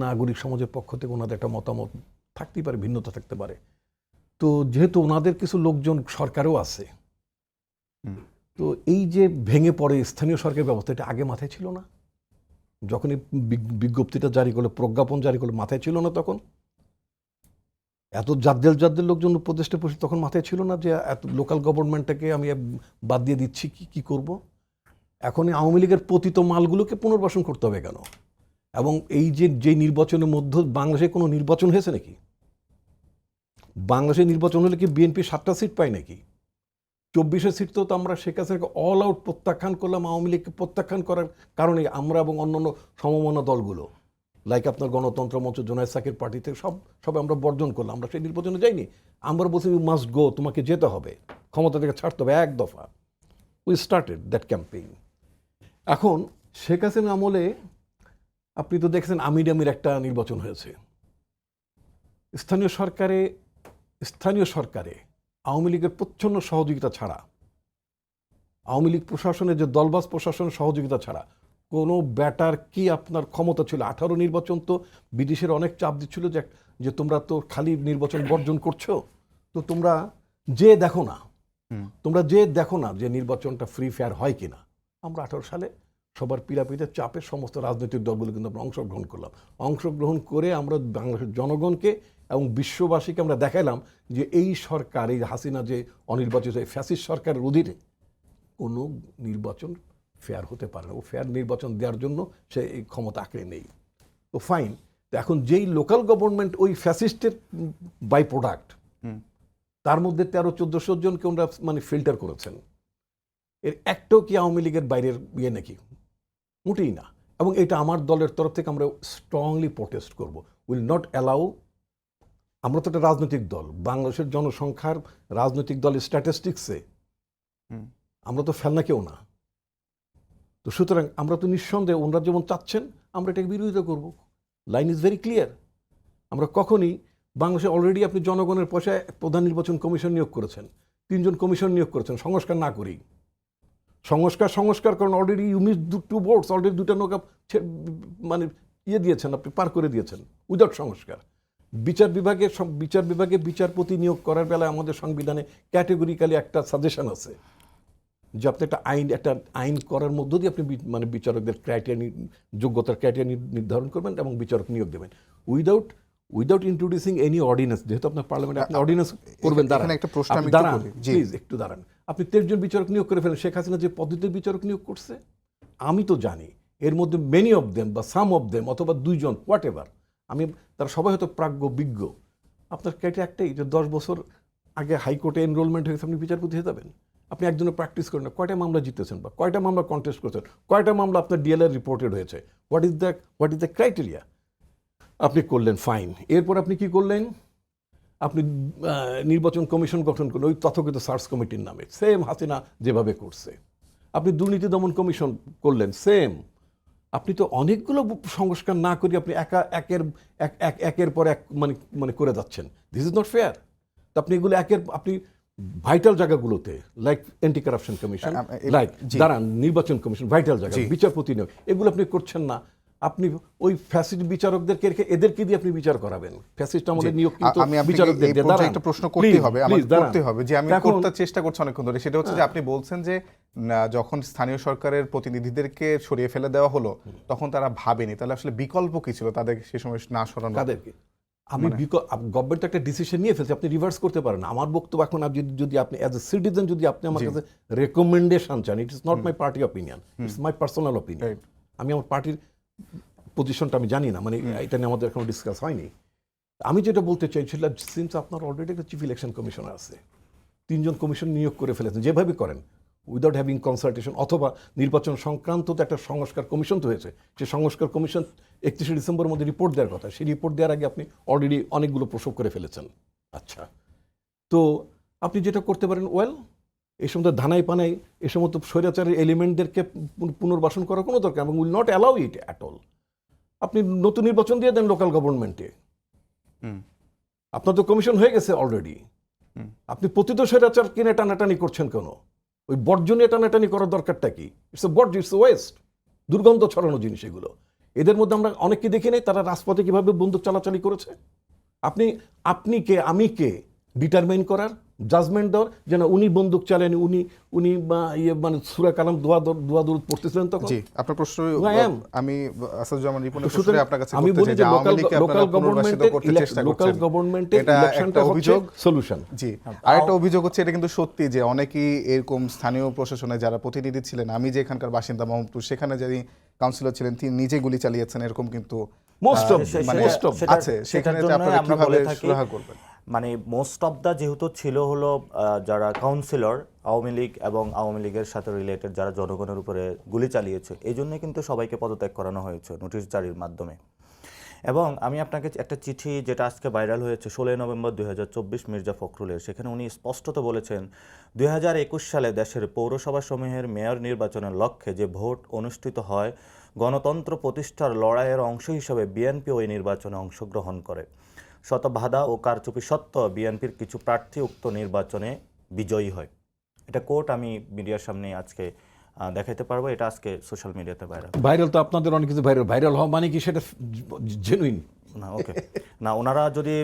নাগরিক সমাজের পক্ষ থেকে ওনাদের একটা মতামত থাকতেই পারে, ভিন্নতা থাকতে পারে। তো যেহেতু ওনাদের কিছু লোকজন সরকারও আছে, তো এই যে ভেঙে পড়ে স্থানীয় সরকার ব্যবস্থা, এটা আগে মাথায় ছিল না? যখনই বিজ্ঞপ্তিটা জারি করলো, প্রজ্ঞাপন জারি করলো, মাথায় ছিল না তখন? এত জাদ্দেল লোকজন উপদেষ্টা পরিষদ তখন মাথায় ছিল না যে এত লোকাল গভর্নমেন্টটাকে আমি বাদ দিয়ে দিচ্ছি, কি করব? এখন এই আওয়ামী লীগের পতিত মালগুলোকে পুনর্বাসন করতে হবে কেন? এবং এই যে নির্বাচনের মধ্যে বাংলাদেশে কোনো নির্বাচন হয়েছে নাকি? বাংলাদেশে নির্বাচন হলে কি বিএনপি 7টা সিট পায় নাকি? 24 সিট তো আমরা শেখ হাসিনাকে অল আউট প্রত্যাখ্যান করলাম। আওয়ামী লীগকে প্রত্যাখ্যান করার কারণে আমরা এবং অন্যান্য সমমনা দলগুলো, লাইক আপনার গণতন্ত্র মঞ্চ, জোনায়েদ সাকির পার্টি থেকে সব আমরা বর্জন করলাম। আমরা সেই নির্বাচনে যাইনি। আমরা বলছি ইউ মাস্ট গো, তোমাকে যেতে হবে, ক্ষমতা থেকে ছাড়তে হবে, এক দফা। We started that campaign. এখন শেখ হাসিনা আমলে আপনি তো দেখছেন আমির একটা নির্বাচন হয়েছে। স্থানীয় সরকারে আওয়ামী লীগের প্রচ্ছন্ন সহযোগিতা ছাড়া, আওয়ামী লীগ প্রশাসনের যে দলবাজ প্রশাসনের সহযোগিতা ছাড়া কোনো ব্যাটার কি আপনার ক্ষমতা ছিল? 18 নির্বাচন তো বিদেশের অনেক চাপ দিচ্ছিল যে তোমরা তো খালি নির্বাচন বর্জন করছো, তো তোমরা যে দেখো না যে নির্বাচনটা ফ্রি ফেয়ার হয় কিনা। আমরা 18 সালে সবার পীড়াপিড়িতে চাপে সমস্ত রাজনৈতিক দলগুলো কিন্তু আমরা অংশগ্রহণ করলাম। অংশগ্রহণ করে আমরা বাংলাদেশের জনগণকে এবং বিশ্ববাসীকে আমরা দেখাইলাম যে এই সরকার, এই হাসিনা যে অনির্বাচিত ফ্যাসিস্ট সরকারের অধীনে কোনো নির্বাচন ফেয়ার হতে পারে না। ও ফেয়ার নির্বাচন দেওয়ার জন্য সে এই ক্ষমতা আঁকড়ে নেই। তো ফাইন, তো এখন যেই লোকাল গভর্নমেন্ট ওই ফ্যাসিস্টের বাই প্রোডাক্ট, তার মধ্যে 1300-1400 জনকে ওনারা মানে ফিল্টার করেছেন। এর একটাও কি আওয়ামী লীগের বাইরের নাকি? মোটেই না। এবং এটা আমার দলের তরফ থেকে আমরা স্ট্রংলি প্রোটেস্ট করব। Will not allow. আমরা তো একটা রাজনৈতিক দল, বাংলাদেশের জনসংখ্যার রাজনৈতিক দলের স্ট্যাটিস্টিক্সে আমরা তো ফেলনা কেউ না। তো সুতরাং আমরা তো নিঃসন্দেহে ওনারা যেমন চাচ্ছেন আমরা এটাকে বিরোধিতা করব। Line is very clear. আমরা কখনই বাংলাদেশে অলরেডি আপনি জনগণের পয়সায় প্রধান নির্বাচন কমিশন নিয়োগ করেছেন, 3 জন কমিশন নিয়োগ করেছেন সংস্কার না করেই। সংস্কার কারণ already you miss 2 boards, already 2টা নৌকা মানে দিয়েছেন, আপনি পার করে দিয়েছেন উইদাউট সংস্কার। বিচার বিভাগে বিচারপতি নিয়োগ করার বেলায় আমাদের সংবিধানে ক্যাটেগরিক্যালি একটা সাজেশন আছে যে আপনি একটা আইন করার মধ্য দিয়ে আপনি মানে বিচারকদের যোগ্যতার ক্রাইটেরিয়া নির্ধারণ করবেন এবং বিচারক নিয়োগ দেবেন উইদাউট ইন্ট্রোডিউসিং এনি অর্ডিন্যান্স। যেহেতু আপনার পার্লামেন্টে আপনি অর্ডিন্যান্স করবেন, প্লিজ একটু দাঁড়ান। আপনি 13 জন বিচারক নিয়োগ করে ফেলেন। শেখ হাসিনা যে পদ্ধতিতে বিচারক নিয়োগ করছে আমি তো জানি এর মধ্যে মেনি অফ দেম বা সাম অফ দেম অথবা 2 জন হোয়াট এভার, তারা সবাই হয়তো বিজ্ঞ। আপনার ক্রাইটেরিয়া একটাই যে 10 বছর আগে হাইকোর্টে এনরোলমেন্ট হয়েছে, আপনি বিচারপতি হয়ে যাবেন। আপনি একজনের প্র্যাকটিস করেন না, কয়টা মামলা জিতেছেন বা কয়টা মামলা কন্টেস্ট করেছেন, কয়টা মামলা আপনার ডিএলআর রিপোর্টেড হয়েছে, হোয়াট ইজ দ্য ক্রাইটেরিয়া? আপনি করলেন, ফাইন। এরপর আপনি কি করলেন? আপনি নির্বাচন কমিশন গঠন করলেন ওই তথাকথিত সার্চ কমিটির নামে, সেম হাসিনা যেভাবে করছে। আপনি দুর্নীতি দমন কমিশন করলেন, সেম। আপনি তো অনেকগুলো সংস্কার না করি আপনি একের পর এক মানে করে যাচ্ছেন। This is not fair. তো আপনি এগুলো আপনি ভাইটাল জায়গাগুলোতে like anti corruption commission, like নির্বাচন কমিশন, ভাইটাল জায়গা, বিচারপতি নিয়োগ, এগুলো আপনি করছেন না। আপনি ওই ফ্যাসিস্ট বিচারকদেরকে রেখে এদেরকে দিয়ে আপনি বিচার করাবেন। ফ্যাসিস্ট আমাদের নিয়োগ কিন্তু বিচারকদের একটা প্রশ্ন করতে হবে যে আমি করতে চেষ্টা করছি অনেকক্ষণ ধরে, সেটা হচ্ছে যে আপনি বলছেন যে যখন স্থানীয় সরকারের প্রতিনিধিদেরকে সরিয়ে ফেলে দেওয়া হলো তখন তারা ভাবেনি, তাহলে আসলে বিকল্প কি ছিল তাদের সে সময় না সরানো? তাদেরকে গভর্নমেন্ট একটা ডিসিশন নিয়ে ফেলছে, আপনি রিভার্স করতে পারেন। আমার বক্তব্য এখন যদি আপনি অ্যাজ এ সিটিজেন যদি আপনি আমার কাছে রেকমেন্ডেশন চান, it is not my party opinion, it's my personal opinion. আমি আমার পার্টির পজিশনটা আমি জানি না, মানে এটা নিয়ে আমাদের এখনো ডিসকাস হয়নি। আমি যেটা বলতে চাইছিলাম, সিন্স আপনার অলরেডি একটা চিফ ইলেকশন কমিশনার আছে, 3 জন কমিশন নিয়োগ করে ফেলেছেন, যেভাবে করেন উইদাউট হ্যাভিং কনসালটেশন, অথবা নির্বাচন সংক্রান্ত তো একটা সংস্কার কমিশন তো হয়েছে, সেই সংস্কার কমিশন 31শে ডিসেম্বরের মধ্যে রিপোর্ট দেওয়ার কথা। সেই রিপোর্ট দেওয়ার আগে আপনি অলরেডি অনেকগুলো প্রসব করে ফেলেছেন। আচ্ছা, তো আপনি যেটা করতে পারেন, এই সমস্ত ধানাই পানাই এই সমস্ত স্বৈরাচারের এলিমেন্টদেরকে পুনর্বাসন করার কোনো দরকার এবং will not allow it at all. আপনি নতুন নির্বাচন দিয়ে দেন লোকাল গভর্নমেন্টে, আপনার তো কমিশন হয়ে গেছে অলরেডি। আপনি পতিত স্বৈরাচার কিনে টানাটানি করছেন কেন? ওই বর্জনীয় টানাটানি করার দরকারটা কি? ইটস এ ওয়েস্ট, দুর্গন্ধ ছড়ানো জিনিস এগুলো। এদের মধ্যে আমরা অনেককে দেখি নাই তারা রাজপথে কিভাবে বন্দুক চালাচালি করেছে। আপনি কে, আমি কে ডিটারমাইন করার, জাজমেন্ট দেওয়ার যে না উনি বন্দুক চালেন, উনি মানে সূরা কালাম দোয়া দরুদ পড়তেছিলেন তখন? জি, আপনার প্রশ্ন I am. আমি আসাদুজ্জামান রিপনের সুতরাং প্রশ্নে আপনার কাছে আমি করতে বলি চাই যে যে আওয়ামী লীগকে আপনারা পুনর্বাসিত করতে চেষ্টা লোকাল করছেন। গভর্নমেন্টের এটা ইলেকশনটা একটা হচ্ছে অভিযোগ। সলিউশন। জি, আরেকটা অভিযোগ হচ্ছে এটা কিন্তু সত্যি যে অনেকেই এরকম স্থানীয় প্রশাসনে যারা প্রতিনিধি ছিলেন, আমি যে এখানকার বাসিন্দা মোহাম্মদপুর, সেখানে যিনি কাউন্সিলর ছিলেন তিনি নিজে গুলি চালিয়েছেন, এরকম কিন্তু মোস্ট অফ আছে। সেখানে যে আপনারা কিভাবে সুরাহা করবেন? মানে মোস্ট অফ দা যেহেতু ছিল হলো যারা কাউন্সিলর আওয়ামী লীগ এবং আওয়ামী লীগের সাথে রিলেটেড যারা জনগণের উপরে গুলি চালিয়েছে, এই জন্য কিন্তু সবাইকে পদত্যাগ করানো হয়েছে নোটিশ জারির মাধ্যমে। এবং আমি আপনাকে একটা চিঠি যেটা আজকে ভাইরাল হয়েছে 16 নভেম্বর 2024 মির্জা ফখরুলের, সেখানে উনি স্পষ্টত বলেছেন 2021 সালে দেশের পৌরসভা সমূহের মেয়র নির্বাচনের লক্ষ্যে যে ভোট অনুষ্ঠিত হয়, গণতন্ত্র প্রতিষ্ঠার লড়াইয়ের অংশ হিসেবে বিএনপি ওই নির্বাচনে অংশগ্রহণ করে। শত বাধা ও কারচুপি সত্ত্বেও বিএনপির কিছু প্রার্থী উক্ত নির্বাচনে বিজয়ী হয়। এটা কোর্ট আমি মিডিয়ার সামনে আজকে দেখাইতে পারবো, এটা আজকে সোশ্যাল মিডিয়াতে ভাইরাল। তো আপনাদের অনেক কিছু ভাইরাল হওয়া মানে কি সেটা জেনুইন না? ওকে, না ওনারা যদি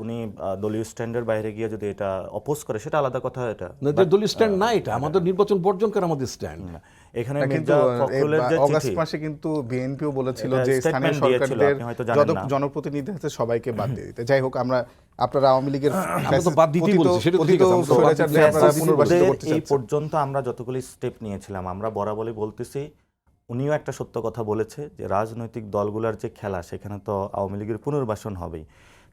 উনি দলীয় স্ট্যান্ডের বাইরে গিয়ে যদি এটা অপোজ করে সেটা আলাদা কথা। এটা দলীয় স্ট্যান্ড না, এটা আমাদের নির্বাচন বর্জন করে আমাদের স্ট্যান্ড। এখানে কিন্তু মির্জা ফখরুলের যে অগাস্ট চিঠি, মাসে কিন্তু বিএনপিও বলেছিল এটা যে স্থানীয় statement দিয়েছিল, সরকারদের আপনি হয়তো জানেন যত না। জনপ্রতিনিধি আছে সবাইকে বাদ দিয়ে দিতে। যাই হোক, আপনারা আওয়ামী লীগের আমরা তো বাদ দিতেই বলছি, সেটা তো ঠিক আছে, আমরা তো বাদ স্বৈরাচারদের দিতেই আপনারা বলছি। পুনর্বাসিত করতে এই চাচ্ছেন। পর্যন্ত আমরা যতগুলি স্টেপ নিয়েছিলাম, আমরা বরাবরই বলতেছি, উনিও একটা সত্য কথা বলেছে যে রাজনৈতিক দলগুলোর যে খেলা, সেখানে তো আওয়ামী লীগের পুনর্বাসন হবেই।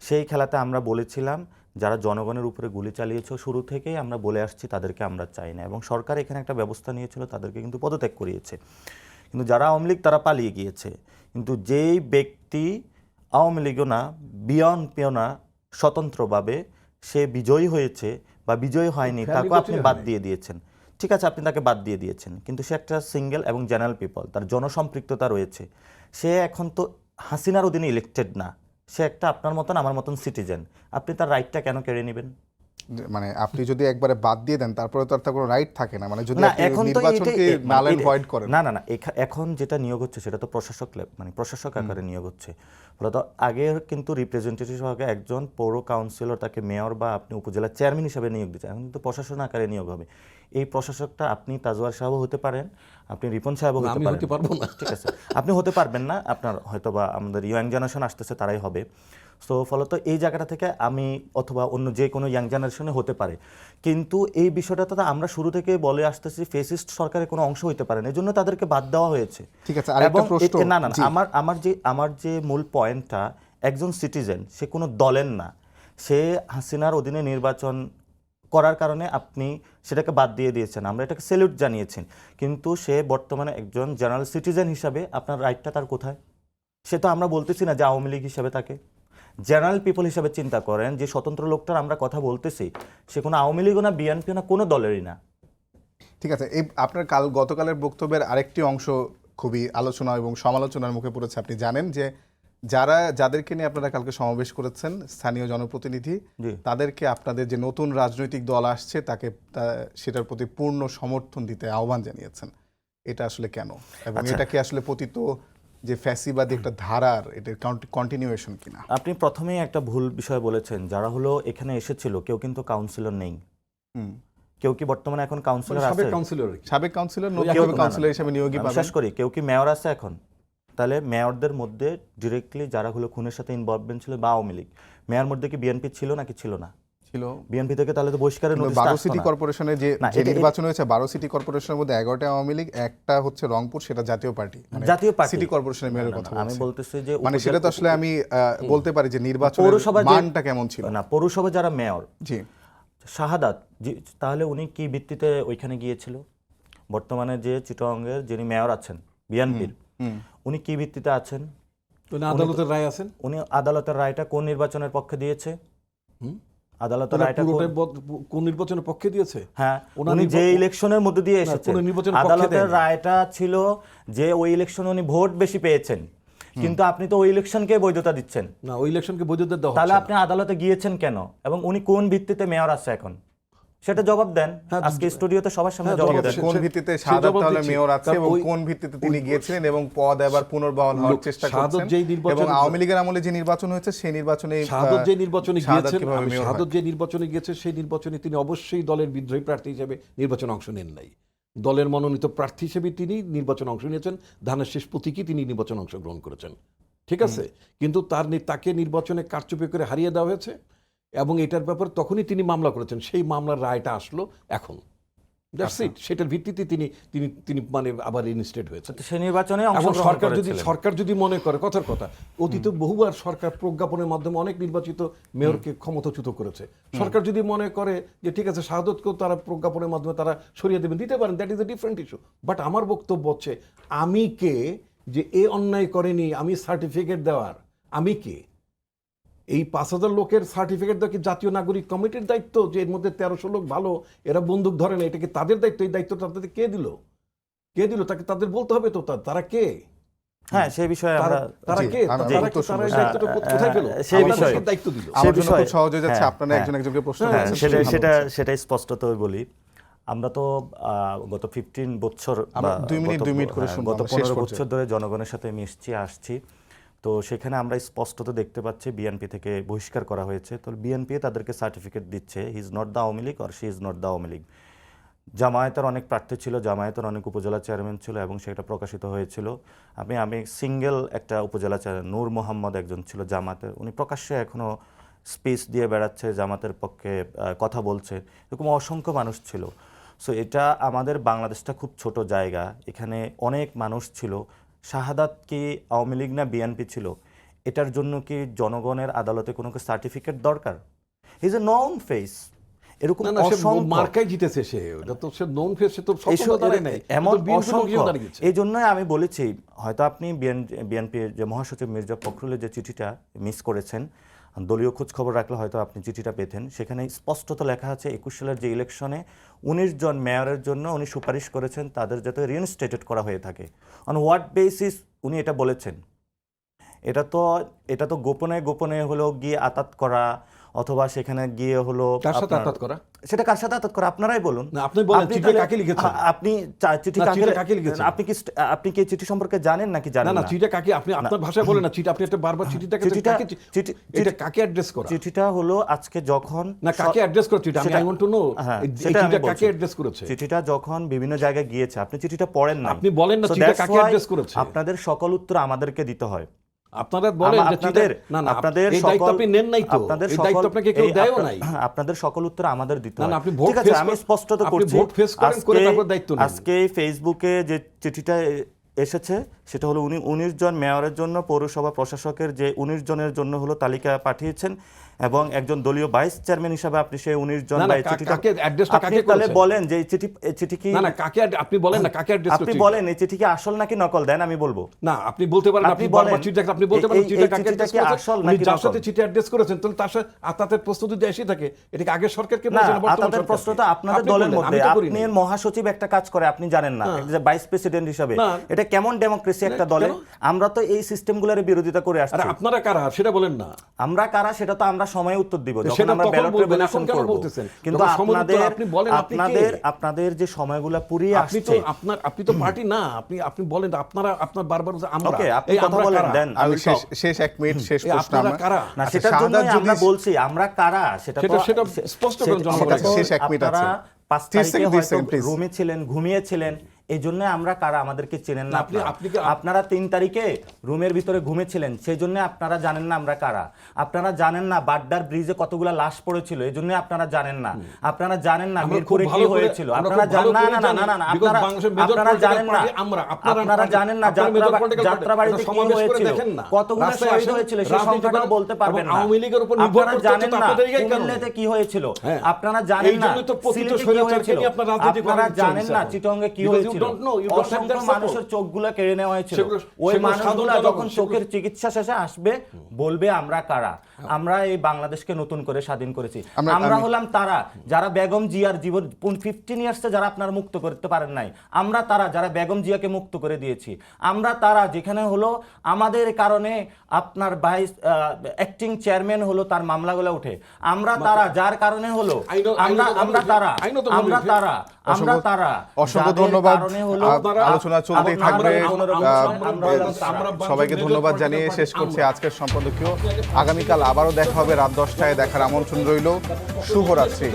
সেই খেলাতে আমরা বলেছিলাম যারা জনগণের উপরে গুলি চালিয়েছে শুরু থেকেই আমরা বলে আসছি তাদেরকে আমরা চাই না, এবং সরকার এখানে একটা ব্যবস্থা নিয়েছিল, তাদেরকে কিন্তু পদত্যাগ করিয়েছে। কিন্তু যারা আওয়ামী লীগ তারা পালিয়ে গিয়েছে। কিন্তু যেই ব্যক্তি আওয়ামী লীগও না বিএনপিও না স্বতন্ত্রভাবে সে বিজয়ী হয়েছে বা বিজয়ী হয়নি, তাকে আপনি বাদ দিয়ে দিয়েছেন। ঠিক আছে, আপনি তাকে বাদ দিয়ে দিয়েছেন, কিন্তু সে একটা সিঙ্গেল এবং জেনারেল পিপল, তার জনসম্পৃক্ততা রয়েছে। সে এখন তো হাসিনার অধীনে ইলেক্টেড না, সে একটা আপনার মতন আমার মতন সিটিজেন। আপনি তার রাইটটা কেন কেড়ে নেবেন? মানে আপনি যদি একবারে বাদ দিয়ে দেন তারপরে তো আর তার কোনো রাইট থাকে না। মানে যদি না, আপনি এখন তো নির্বাচনকে নাল এন্ড ভয়েড করেন। না, এখন যেটা নিয়োগ হচ্ছে সেটা তো প্রশাসক আকারে নিয়োগ হচ্ছে। ফলত আগে কিন্তু রিপ্রেজেন্টেটিভ সহকারে একজন পৌর কাউন্সিলর, তাকে মেয়র বা আপনি উপজেলা চেয়ারম্যান হিসেবে নিয়োগ দিচ্ছেন, এখন কিন্তু প্রশাসন আকারে নিয়োগ হবে। এই প্রশাসকটা আপনি তাজওয়ার সাহেবও হতে পারেন, আপনি রিপন সাহেবও হতে পারবো না। ঠিক আছে, আপনি হতে পারবেন না, আপনার হয়তো বা আমাদের ইয়াং জেনারেশন আসতেছে তারাই হবে। সো ফলত এই জায়গাটা থেকে আমি অথবা অন্য যে কোনো ইয়াং জেনারেশনে হতে পারে, কিন্তু এই বিষয়টা তো আমরা শুরু থেকে বলে আসতেছি ফেসিস্ট সরকারের কোনো অংশ হইতে পারে না, এই জন্য তাদেরকে বাদ দেওয়া হয়েছে। ঠিক আছে, আরেকটা প্রশ্ন। না, আমার যে মূল পয়েন্টটা, একজন সিটিজেন, সে কোনো দলের না, সে হাসিনার অধীনে নির্বাচন করার কারণে আপনি সেটাকে বাদ দিয়ে দিয়েছেন, আমরা এটাকে স্যালুট জানিয়েছি, কিন্তু সে বর্তমানে একজন জেনারেল সিটিজেন হিসাবে আপনার রাইটটা তার কোথায়? সে তো আমরা বলতেছি না যে আওয়ামী লীগ হিসাবে তাকে জেনারেল পিপল হিসাবে চিন্তা করেন। যে স্বতন্ত্র লোকটার আমরা কথা বলতেছি, সে কোনো আওয়ামী লীগও না, বিএনপিও না, কোনো দলেরই না। ঠিক আছে, এই আপনার গতকালের বক্তব্যের আরেকটি অংশ খুবই আলোচনা এবং সমালোচনার মুখে পড়েছে। আপনি জানেন যে যাদেরকে নিয়ে আপনারা কালকে সমাবেশ করেছেন, স্থানীয় জনপ্রতিনিধি, তাদেরকে আপনাদের যে নতুন রাজনৈতিক দল আসছে তাকে সেটার প্রতি পূর্ণ সমর্থন দিতে আহ্বান জানিয়েছেন। এটা আসলে কেন, এবং এটা কি আসলে পতিত যে ফ্যাসিবাদী একটা ধারার এটার কন্টিনিউয়েশন কিনা? আপনি প্রথমেই একটা ভুল বিষয় বলেছেন। যারা হলো এখানে এসেছিল কেউ কিন্তু কাউন্সিলর নেই। কেউ কি বর্তমানে এখন কাউন্সিলর আছে? সাবেক কাউন্সিলর, নতুন কাউন্সিলর হিসেবে নিয়োগই পাবেন। শেষ করি, কেউ কি মেয়র আছে এখন? তাহলে মেয়রদের মধ্যে ডিরেক্টলি যারা হলো খুনের সাথে ইনভলভমেন্ট ছিল বা আওয়ামী লীগ, মেয়র মধ্যে কি বিএনপি ছিল নাকি ছিল না? ছিল। বিএনপি থেকে তাহলে তো বহিষ্কারের নোটিশ আসতো না। 12 সিটি কর্পোরেশনে যে নির্বাচন হয়েছে, 12 সিটি কর্পোরেশনের মধ্যে 11টা আওয়ামী লীগ, একটা হচ্ছে রংপুর, সেটা জাতীয় পার্টি। মানে জাতীয় পার্টি সিটি কর্পোরেশনের মেয়রের কথা আমি বলতেছি যে মানে সেটা তো আসলে আমি বলতে পারি যে নির্বাচনের মানটা কেমন ছিল না। পৌরসভা যারা মেয়র, জি শাহাদাত, তাহলে উনি কি ভিত্তিতে ওইখানে গিয়েছিল? বর্তমানে যে চিটাগংয়ের যিনি মেয়র আছেন বিএনপির, উনি কি ভিত্তিতে আছেন? আদালতের রায় আছেন। উনি আদালতের রায়টা কোন নির্বাচনের পক্ষে দিয়েছে? আদালতের রায়টা কোন নির্বাচনের পক্ষে দিয়েছে? হ্যাঁ, উনি যে ইলেকশনের মধ্যে দিয়ে এসেছেন, আদালতের রায়টা ছিল যে ওই ইলেকশনে উনি ভোট বেশি পেয়েছেন, কিন্তু আপনি তো ওই ইলেকশনকে বৈধতা দিচ্ছেন না। ওই ইলেকশনকে বৈধতা দেওয়া, তাহলে আপনি আদালতে গিয়েছেন কেন? এবং উনি কোন ভিত্তিতে মেয়র আছে এখন? সেটা জবাব দেন হ্যাঁ, আজকে স্টুডিওতে সবার সামনে হ্যাঁ, জবাব জবাব দেন সে- কোন সে- ভিত্তিতে সে শাহাদাত জবাব তাহলে দিচ্ছি। মেয়র আছে কারণ এবং ওই- কোন ভিত্তিতে তিনি গিয়েছিলেন এবং পদ এবার পুনর্বহাল হওয়ার চেষ্টা শাহাদত করছেন যেই নির্বাচন- এবং আওয়ামী লীগের আমলে যে নির্বাচন হয়েছে সেই নির্বাচনে শাহাদত যে নির্বাচনে শাহাদাত গিয়েছেন, কিভাবে আমি মেয়র শাহাদত হয়? যে নির্বাচনে গিয়েছে সেই নির্বাচনে তিনি অবশ্যই দলের বিদ্রোহী প্রার্থী হিসেবে নির্বাচনে অংশ নেন নাই। দলের মনোনীত প্রার্থী হিসেবে তিনি নির্বাচনে অংশ নিয়েছেন, ধানের শেষ প্রতীকী তিনি নির্বাচনে অংশগ্রহণ করেছেন, ঠিক আছে। কিন্তু তাকে নির্বাচনে কারচুপি করে হারিয়ে দেওয়া হয়েছে এবং এটার ব্যাপারে তখনই তিনি মামলা করেছেন, সেই মামলার রায়টা আসলো এখন, দ্যাটস ইট। সেটার ভিত্তিতে তিনি তিনি তিনি মানে আবার ইনস্টেড হয়েছে। তো সেই নির্বাচনে এবং অংশগ্রহণ করেছিলেন। সরকার যদি মনে করে, কথার কথা, অতীতে বহুবার সরকার প্রজ্ঞাপনের মাধ্যমে অনেক নির্বাচিত মেয়রকে ক্ষমতাচ্যুত করেছে। সরকার যদি মনে করে যে ঠিক আছে শাহাদতকেও তারা প্রজ্ঞাপনের মাধ্যমে তারা সরিয়ে দেবেন, দিতে পারেন, that is a different issue. But আমার বক্তব্য হচ্ছে, আমি কে যে এ অন্যায় করেনি আমি সার্টিফিকেট দেওয়ার? আমি কে? এই 5,000 লোকের সার্টিফিকেট দেওয়া কি জাতীয় নাগরিক কমিটির দায়িত্ব? যে এর মধ্যে 1300 লোক ভালো, এরা বন্দুক ধরে না, এটা কি তাদের দায়িত্ব? এই দায়িত্বটা তাদের কে দিল? কে দিল? তাকে তাদের বলতে হবে তো, তারা কে? হ্যাঁ, সেই বিষয়ে আমরা তারা জি, কে? আমি তারা উত্তর তারা এই শুনবো। দায়িত্বটা কোথায় পেল? সেই আপনাদেরকে বিষয়ে- দায়িত্ব দিল। আমার জন্য বিষয়ে- খুব সহজ হয়ে যাচ্ছে, হ্যাঁ, আপনারা হ্যাঁ। একজন একজনকে প্রশ্ন হ্যাঁ, করছেন, সেটা ভালো সেটা হচ্ছে। সেটাই স্পষ্টতই বলি। আমরা তো গত 15 বছর আমরা বা 2 মিনিট করে হ্যাঁ, শুনবো, গত আমরা শেষ 15 পর্যায়ে। বছর ধরে জনগণের সাথে মিশছি আসছি। তো সেখানে আমরা স্পষ্টত দেখতে পাচ্ছি বিএনপি থেকে বহিষ্কার করা হয়েছে। তো বিএনপি তাদেরকে সার্টিফিকেট দিচ্ছে, he is not the Awami League or she is not the Awami League. জামায়াতের অনেক প্রার্থী ছিল, জামায়াতের অনেক উপজেলা চেয়ারম্যান ছিল এবং সেটা প্রকাশিত হয়েছিল। আমি সিঙ্গেল একটা উপজেলা চেয়ারম্যান নূর মোহাম্মদ একজন ছিল জামাতের, উনি প্রকাশ্যে এখনও স্পিচ দিয়ে বেড়াচ্ছে, জামাতের পক্ষে কথা বলছে, এরকম অসংখ্য মানুষ ছিল। সো এটা আমাদের বাংলাদেশটা খুব ছোট জায়গা, এখানে অনেক মানুষ ছিল। শাহাদাত কি আওয়ামী লীগ না বিএনপি ছিল, এটার জন্য কি জনগণের আদালতে কোনো সার্টিফিকেট দরকার? He is a non face. এরকম না না, সে অসংখ্য মার্কায় জিতেছে সে, ওটা তো সে নন ফেস, সে তো এইসব সবসময় দাঁড়ায় নাই, এমন তো বিএনপি অসংখ্য। লোকজন দাঁড়িয়েছে। এই জন্যই আমি বলেছি, হয়তো আপনি বিএনপির যে মহাসচিব মির্জা ফখরুলের যে চিঠিটা মিস করেছেন, দলীয় খোঁজ খবর রাখলে হয়তো আপনি চিঠিটা পেতেন। সেখানে স্পষ্টত লেখা আছে 21 সালের যে ইলেকশনে 19 জন মেয়রের জন্য উনি সুপারিশ করেছেন তাদের যাতে রিইনস্টেটেড করা হয়ে থাকে। অন হোয়াট বেসিস উনি এটা বলেছেন? এটা তো গোপনে গোপনে হলো গিয়ে আতাত করা, অথবা সেখানে গিয়ে হলো কার সাথে আপনার- আঘাত করা? সেটা কার সাথে আঘাত করা আপনারাই বলুন। না, আপনি বলেন, চিঠিটা তাহলে- কাকে লিখেছেন? আপনি চিঠি না, চিঠিটা কাকে লিখেছেন? আপনি কি এই চিঠি সম্পর্কে জানেন নাকি না জানেন না, না? চিঠিটা কাকে, আপনি আপনার ভাষায় বলেন না, চিঠি আপনি একটা বারবার চিঠিটাকে এটা কাকে অ্যাড্রেস করা? চিঠিটা হলো আজকে যখন না, কাকে অ্যাড্রেস করা চিঠি? আমি সেটা- আই ওয়ান্ট টু নো হ্যাঁ, এই সেটা আমি চিঠিটা বলছি। কাকে অ্যাড্রেস করেছে? চিঠিটা যখন বিভিন্ন জায়গায় গিয়েছে, আপনি চিঠিটা পড়েন না। আপনি বলেন না, চিঠিটা কাকে অ্যাড্রেস করেছে? আপনাদের সকল উত্তর আমাদেরকে দিতে হয়। আপনারা বলেন যে চিঠিটা- না না, আপনাদের এই দায়িত্ব সকল- আপনি নেন নাই তো, আপনাদের এই সকল- দায়িত্ব আপনাকে কেউ এই দেয়ও আপনা- নাই। আপনাদের সকল উত্তর আমাদের দিতে না হয়। না, আপনি ভোট ঠিক আছে, ফেস আমি স্পষ্টত আপনি করছি। ভোট ফেস করেন, করে তারপর দায়িত্ব নেন। আজকে ফেসবুকে যে চিঠিটা এসেছে সেটা হলো উনি 19 জন মেয়রের জন্য, পৌরসভা প্রশাসকের যে 19 জনের জন্য হলো তালিকা পাঠিয়েছেন এবং একজন দলীয় ভাইস চেয়ারম্যান হিসাবে আপনি সেই 19 জন না, না, বা এই চিঠিটা কাকে অ্যাড্রেসটা আপনি কাকে তাহলে করেছেন? বলেন যে এই চিঠি কি না না, কাকে আপনি বলেন না কাকে অ্যাড্রেস আপনি করেছে? বলেন এই চিঠি কি আসল নাকি নকল, দেন আমি বলবো। না, আপনি বলতে পারেন, আপনি আপনি বলেন, বারবার চিঠি আপনি বলতে পারেন এই চিঠিটা কাকে চিঠিটা অ্যাড্রেস কি করেছেন? আসল উনি নাকি যার নকল? সাথে চিঠি অ্যাড্রেস করেছেন তাহলে তার সাথে আতাতের প্রশ্ন যদি এসে থাকে, এটা কি আগের সরকারকে না, বলছেন না বর্তমান আপনাদের সরকারকে? প্রশ্ন তো আপনাদের আপনি দলের বললেন, মধ্যে, আমি তো করি আপনি নাই। মহাসচিব একটা কাজ করে আপনি জানেন না, যে ভাইস প্রেসিডেন্ট হিসাবে না। এটা কেমন ডেমোক্রেসি একটা দলে? কেন? আমরা তো এই সিস্টেমগুলোর বিরোধিতা করে আরে আসছি। আপনারা কারা সেটা বলেন না। আমরা কারা সেটা তো আমরা সময়ে উত্তর দিব, যখন সেটা আমরা তখন ব্যালট বলবেন, রেভলিউশন এখন কেন করব। বলতেছেন? কিন্তু যখন সময় উত্তর আপনাদের আপনি বলেন, আপনি কে? আপনাদের যে সময়গুলো পুরিয়ে আপনি তো আসছে, আপনি তো পার্টি না, আপনি বলেন আপনার বারবার বলছেন আমরা। ওকে, আপনি এই কথা আমরা বলেন, কারা? দেন আমি শেষ 1 মিনিট শেষ এই প্রশ্ন আপনারা আমার। কারা? না, আচ্ছা, সেটার শাহাদাত জন্যই আমরা যদি- বলছি আমরা কারা, সেটা সেটা স্পষ্ট করেন জনগণের সেটা তো কাছে। শেষ 1 মিনিট আছে। আপনারা 5 30 তারিখে সেকেন্ড, 30 হয়তো সেকেন্ড, please। রুমে ছিলেন, ঘুমিয়েছিলেন, এই জন্য আমরা কারা আমাদেরকে চেনেন না। না, আপনারা 3 তারিখে রুমের ভিতরে ঘুমেছিলেন, সেই জন্য আপনারা জানেন না আমরা কারা। আপনারা জানেন না বাড্ডার ব্রিজে কতগুলা লাশ পড়েছিল, এই জন্য আপনারা জানেন না। আপনারা জানেন না আমরা মিরপুরে খুব কি ভালো করে- হয়েছিল, আমরা আপনারা খুব ভালো জানেন করে না, জানি, না না না, because আপনারা বাংলাদেশের major আপনারা political জানেন না, party আমরা, আপনারা আপনারা জানেন না আপনারা major political party, যাত্রাবাড়িতে এটা কি সমাবেশ করে হয়েছিল, দেখেন না। কতগুলো রাস্তায় শহীদ আসেন, হয়েছিল সেই রাজনীতি সংখ্যাটাও করেন, বলতে পারবেন এবং না। আওয়ামী লীগের উপর নির্ভর আপনারা করতে জানেন হচ্ছে, না আপনাদের এই কারণে। কুমিল্লাতে কি হয়েছিল, হ্যাঁ। আপনারা জানেন এই না জন্যই তো প্রকৃত সিলেটে কি স্বৈরাচারকে হয়েছিল, নিয়ে আপনার রাজনীতি আপনারা করার জানেন চলছে না এখন। চিটংয়ে কি Because you হয়েছিল, don't know, you don't have অসংখ্য that support. মানুষের চোখগুলো কেড়ে নেওয়া হয়েছিল। ওই সেগুলো মানুষগুলো সাধারণ যখন জনগণ, চোখের চিকিৎসা শেষে আসবে বলবে আমরা কারা, আমরা এই বাংলাদেশকে নতুন করে স্বাধীন করেছি। আমরা হলাম তারা যারা বেগম জিয়ার জীবন 15 ইয়ার্সে যারা আপনারা মুক্ত করতে পারেন নাই, আমরা তারা যারা বেগম জিয়াকে মুক্ত করে দিয়েছি, আমরা তারা যেখানে হলো আমাদের কারণে আপনার ভাইস অ্যাক্টিং চেয়ারম্যান হলো তার মামলাগুলো উঠে, আমরা তারা যার কারণে হলো আমরা তারা অসংখ্য ধন্যবাদ। আলোচনা চলতেই থাকবে। সবাইকে ধন্যবাদ জানিয়ে শেষ করছি আজকের সম্পাদকীয়। আগামীকাল আবারও দেখা হবে রাত 10টায়, দেখার আমন্ত্রণ রইল। শুভরাত্রি।